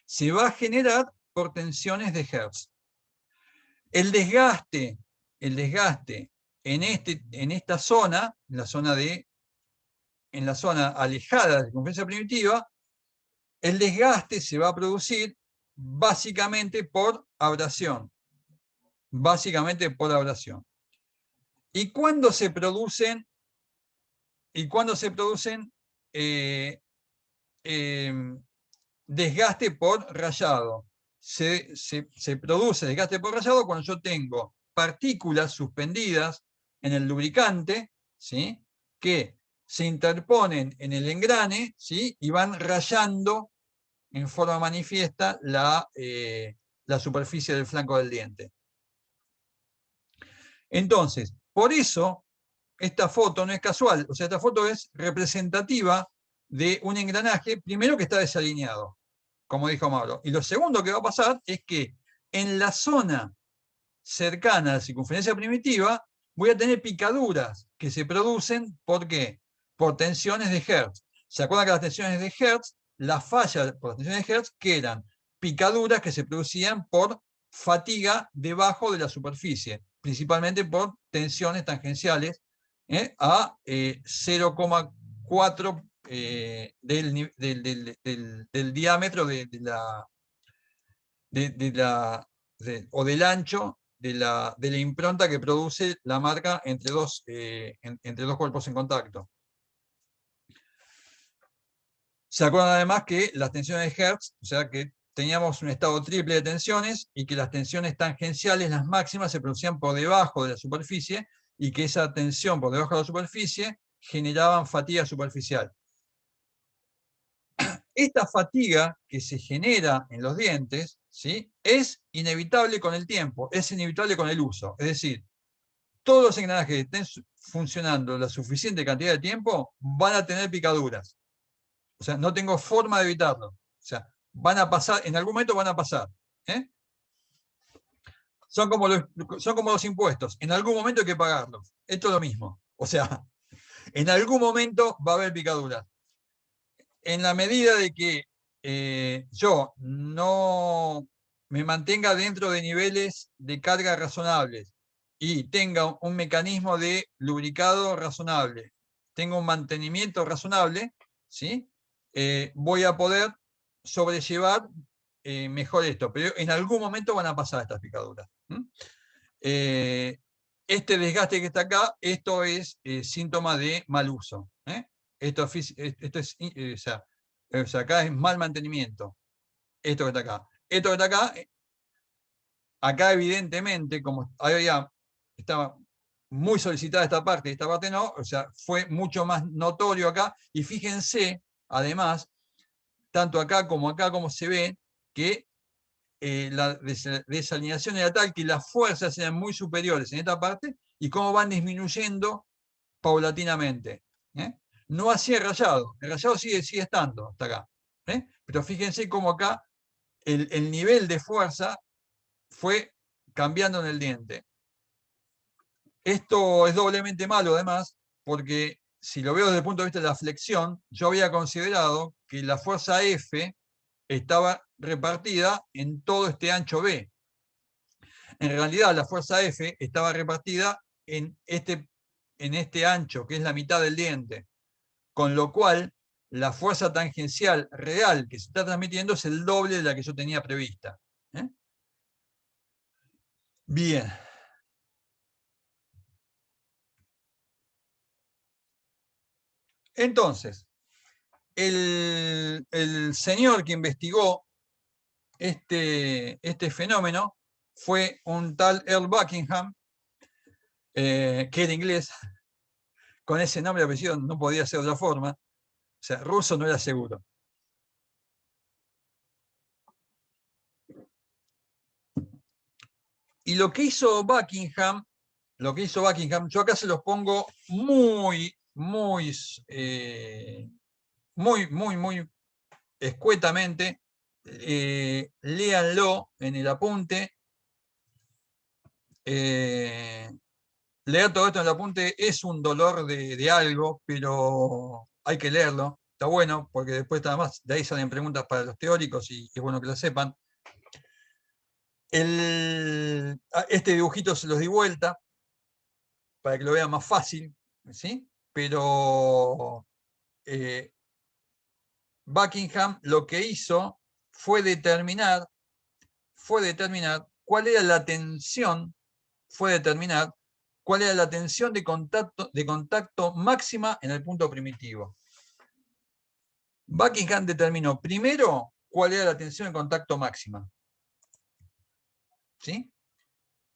Se va a generar por tensiones de Hertz. El desgaste en esta zona, en la zona alejada de la circunferencia primitiva, el desgaste se va a producir básicamente por abrasión. ¿Y cuándo se producen desgaste por rayado? Se produce desgaste por rayado cuando yo tengo partículas suspendidas en el lubricante, ¿sí? Que se interponen en el engrane, ¿sí? Y van rayando en forma manifiesta la superficie del flanco del diente. Entonces, por eso, esta foto no es casual, o sea, esta foto es representativa de un engranaje, primero que está desalineado, como dijo Mauro. Y lo segundo que va a pasar es que en la zona cercana a la circunferencia primitiva voy a tener picaduras que se producen, ¿por qué? Por tensiones de Hertz. ¿Se acuerdan que las tensiones de Hertz, las fallas por las tensiones de Hertz, que eran picaduras que se producían por fatiga debajo de la superficie, principalmente por tensiones tangenciales a 0,4 del diámetro o del ancho de la impronta que produce la marca entre dos cuerpos en contacto. ¿Se acuerdan además que las tensiones de Hertz, o sea que teníamos un estado triple de tensiones y que las tensiones tangenciales, las máximas, se producían por debajo de la superficie y que esa tensión por debajo de la superficie generaban fatiga superficial? Esta fatiga que se genera en los dientes, ¿sí? Es inevitable con el tiempo, es inevitable con el uso. Es decir, todos los engranajes que estén funcionando la suficiente cantidad de tiempo van a tener picaduras. O sea, no tengo forma de evitarlo. O sea, van a pasar, en algún momento van a pasar. Son como los impuestos. En algún momento hay que pagarlos. Esto es lo mismo. O sea, en algún momento va a haber picaduras. En la medida de que yo no me mantenga dentro de niveles de carga razonables y tenga un mecanismo de lubricado razonable, tenga un mantenimiento razonable, ¿sí? Voy a poder sobrellevar mejor esto, pero en algún momento van a pasar estas picaduras. Este desgaste que está acá, esto es síntoma de mal uso. Esto es, o sea, acá es mal mantenimiento. Esto que está acá. Esto que está acá, acá evidentemente, como estaba muy solicitada esta parte no, o sea, fue mucho más notorio acá. Y fíjense, además, tanto acá como se ve, que la desalineación era tal que las fuerzas eran muy superiores en esta parte y cómo van disminuyendo paulatinamente. No así el rayado sigue estando hasta acá. Pero fíjense cómo acá el nivel de fuerza fue cambiando en el diente. Esto es doblemente malo además, porque si lo veo desde el punto de vista de la flexión, yo había considerado que la fuerza F estaba repartida en todo este ancho B. En realidad la fuerza F estaba repartida en este ancho, que es la mitad del diente, con lo cual la fuerza tangencial real que se está transmitiendo es el doble de la que yo tenía prevista. Bien. Entonces, el señor que investigó este fenómeno fue un tal Earl Buckingham, que era inglés. Con ese nombre y apellido no podía ser de otra forma. O sea, ruso no era seguro. Y lo que hizo Buckingham, yo acá se los pongo muy escuetamente. Léanlo en el apunte. Leer todo esto en el apunte es un dolor de algo, pero hay que leerlo. Está bueno, porque después además de ahí salen preguntas para los teóricos y es bueno que lo sepan. Este dibujito se los di vuelta para que lo vean más fácil, ¿sí? Pero Buckingham lo que hizo fue determinar cuál era la tensión, de contacto máxima en el punto primitivo. Buckingham determinó primero cuál era la tensión de contacto máxima. ¿Sí?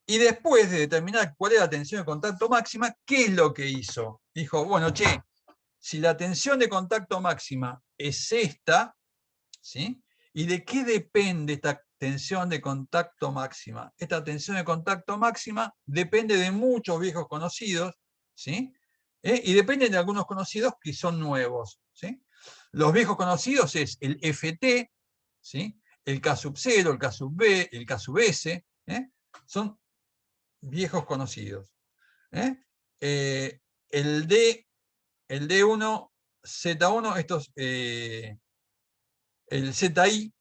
Y después de determinar cuál era la tensión de contacto máxima, ¿qué es lo que hizo? Dijo, bueno, si la tensión de contacto máxima es esta, ¿sí? ¿Y de qué depende esta tensión de contacto máxima? Esta tensión de contacto máxima depende de muchos viejos conocidos, ¿sí? Y depende de algunos conocidos que son nuevos, ¿sí? Los viejos conocidos es el FT, ¿sí? El K sub 0, el K sub B, el K sub S, son viejos conocidos. El D1, Z1, el ZI,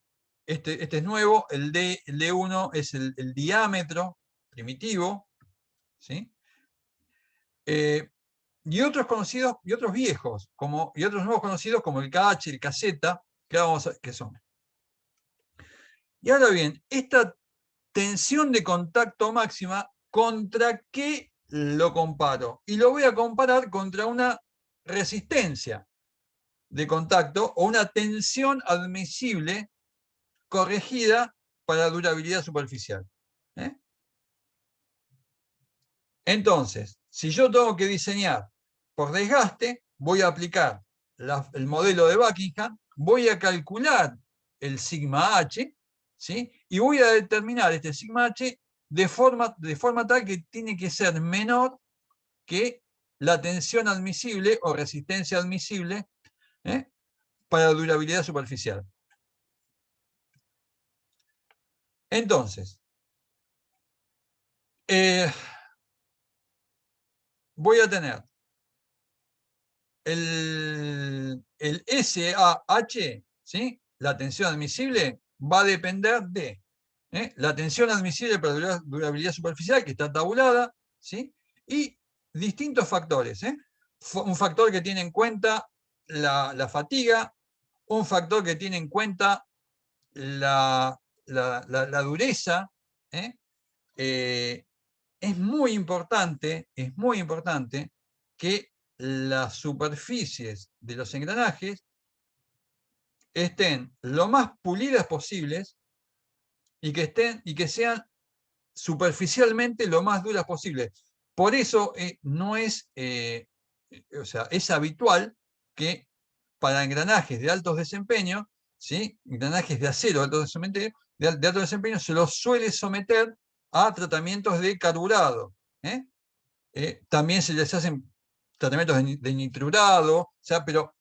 este es nuevo, el D1 es el diámetro primitivo, ¿sí? Y otros conocidos, y otros viejos, y otros nuevos conocidos como el KH, el KZ, que vamos a ver qué son. Y ahora bien, esta tensión de contacto máxima, ¿contra qué lo comparo? Y lo voy a comparar contra una resistencia de contacto o una tensión admisible corregida para durabilidad superficial. Entonces, si yo tengo que diseñar por desgaste, voy a aplicar el modelo de Buckingham, voy a calcular el sigma H, ¿sí? Y voy a determinar este sigma H de forma tal que tiene que ser menor que la tensión admisible o resistencia admisible para durabilidad superficial. Entonces, voy a tener el SAH, ¿sí? La tensión admisible va a depender de la tensión admisible para durabilidad superficial, que está tabulada, ¿sí? Y distintos factores. Un factor que tiene en cuenta la fatiga, un factor que tiene en cuenta la dureza. Es muy importante que las superficies de los engranajes estén lo más pulidas posibles y que sean superficialmente lo más duras posible. Por eso no es, es habitual que para engranajes de altos desempeños, ¿sí? Engranajes de acero de alto desempeño, de alto desempeño se los suele someter a tratamientos de carburado. También se les hacen tratamientos de nitrurado, o sea, pero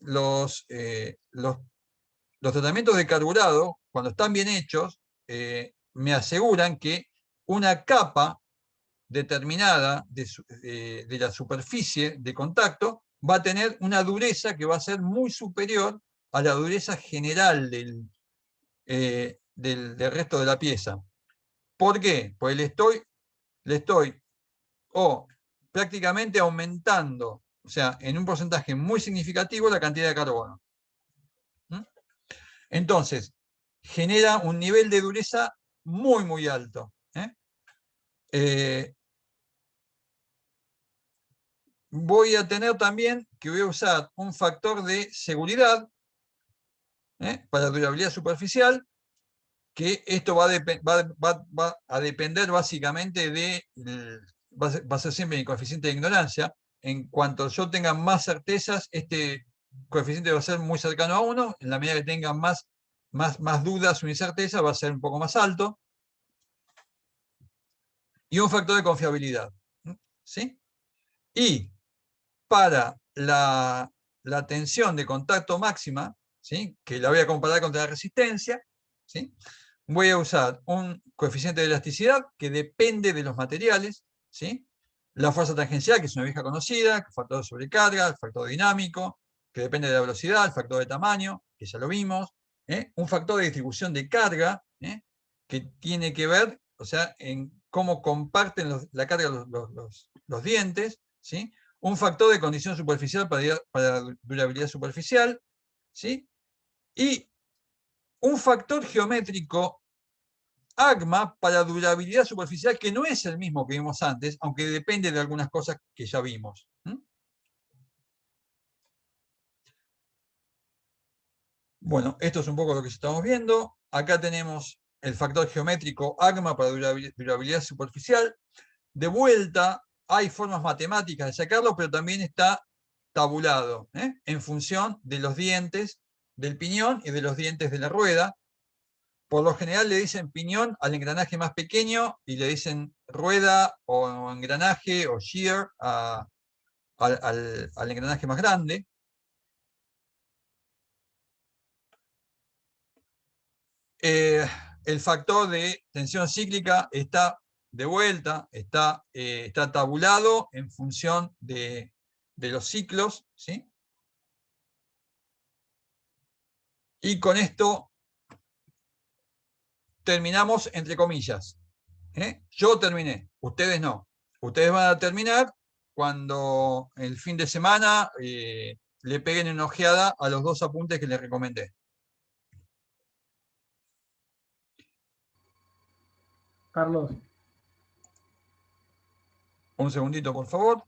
los tratamientos de carburado, cuando están bien hechos, me aseguran que una capa determinada de la superficie de contacto va a tener una dureza que va a ser muy superior a la dureza general del resto de la pieza. ¿Por qué? Pues le estoy prácticamente aumentando, o sea, en un porcentaje muy significativo, la cantidad de carbono. Entonces, genera un nivel de dureza muy, muy alto. Voy a tener también que voy a usar un factor de seguridad para durabilidad superficial, que esto va a depender básicamente va a ser siempre mi coeficiente de ignorancia. En cuanto yo tenga más certezas, este coeficiente va a ser muy cercano a 1. En la medida que tenga más dudas o incertezas, va a ser un poco más alto. Y un factor de confiabilidad. ¿Sí? Y para la tensión de contacto máxima, ¿sí?, que la voy a comparar contra la resistencia, ¿sí?, voy a usar un coeficiente de elasticidad que depende de los materiales, ¿sí?, la fuerza tangencial, que es una vieja conocida, el factor de sobrecarga, el factor dinámico, que depende de la velocidad, el factor de tamaño, que ya lo vimos, un factor de distribución de carga, que tiene que ver, o sea, en cómo comparten la carga los dientes, ¿sí?, un factor de condición superficial para durabilidad superficial, ¿sí?, y un factor geométrico AGMA para durabilidad superficial, que no es el mismo que vimos antes, aunque depende de algunas cosas que ya vimos. Bueno, esto es un poco lo que estamos viendo. Acá tenemos el factor geométrico AGMA para durabilidad superficial. De vuelta, hay formas matemáticas de sacarlo, pero también está tabulado, en función de los dientes del piñón y de los dientes de la rueda. Por lo general le dicen piñón al engranaje más pequeño y le dicen rueda o engranaje o shear al engranaje más grande. El factor de tensión cíclica está de vuelta, está tabulado en función de los ciclos, ¿sí? Y con esto terminamos, entre comillas. Yo terminé, ustedes no. Ustedes van a terminar cuando el fin de semana le peguen una ojeada a los 2 apuntes que les recomendé. Carlos. Un segundito, por favor.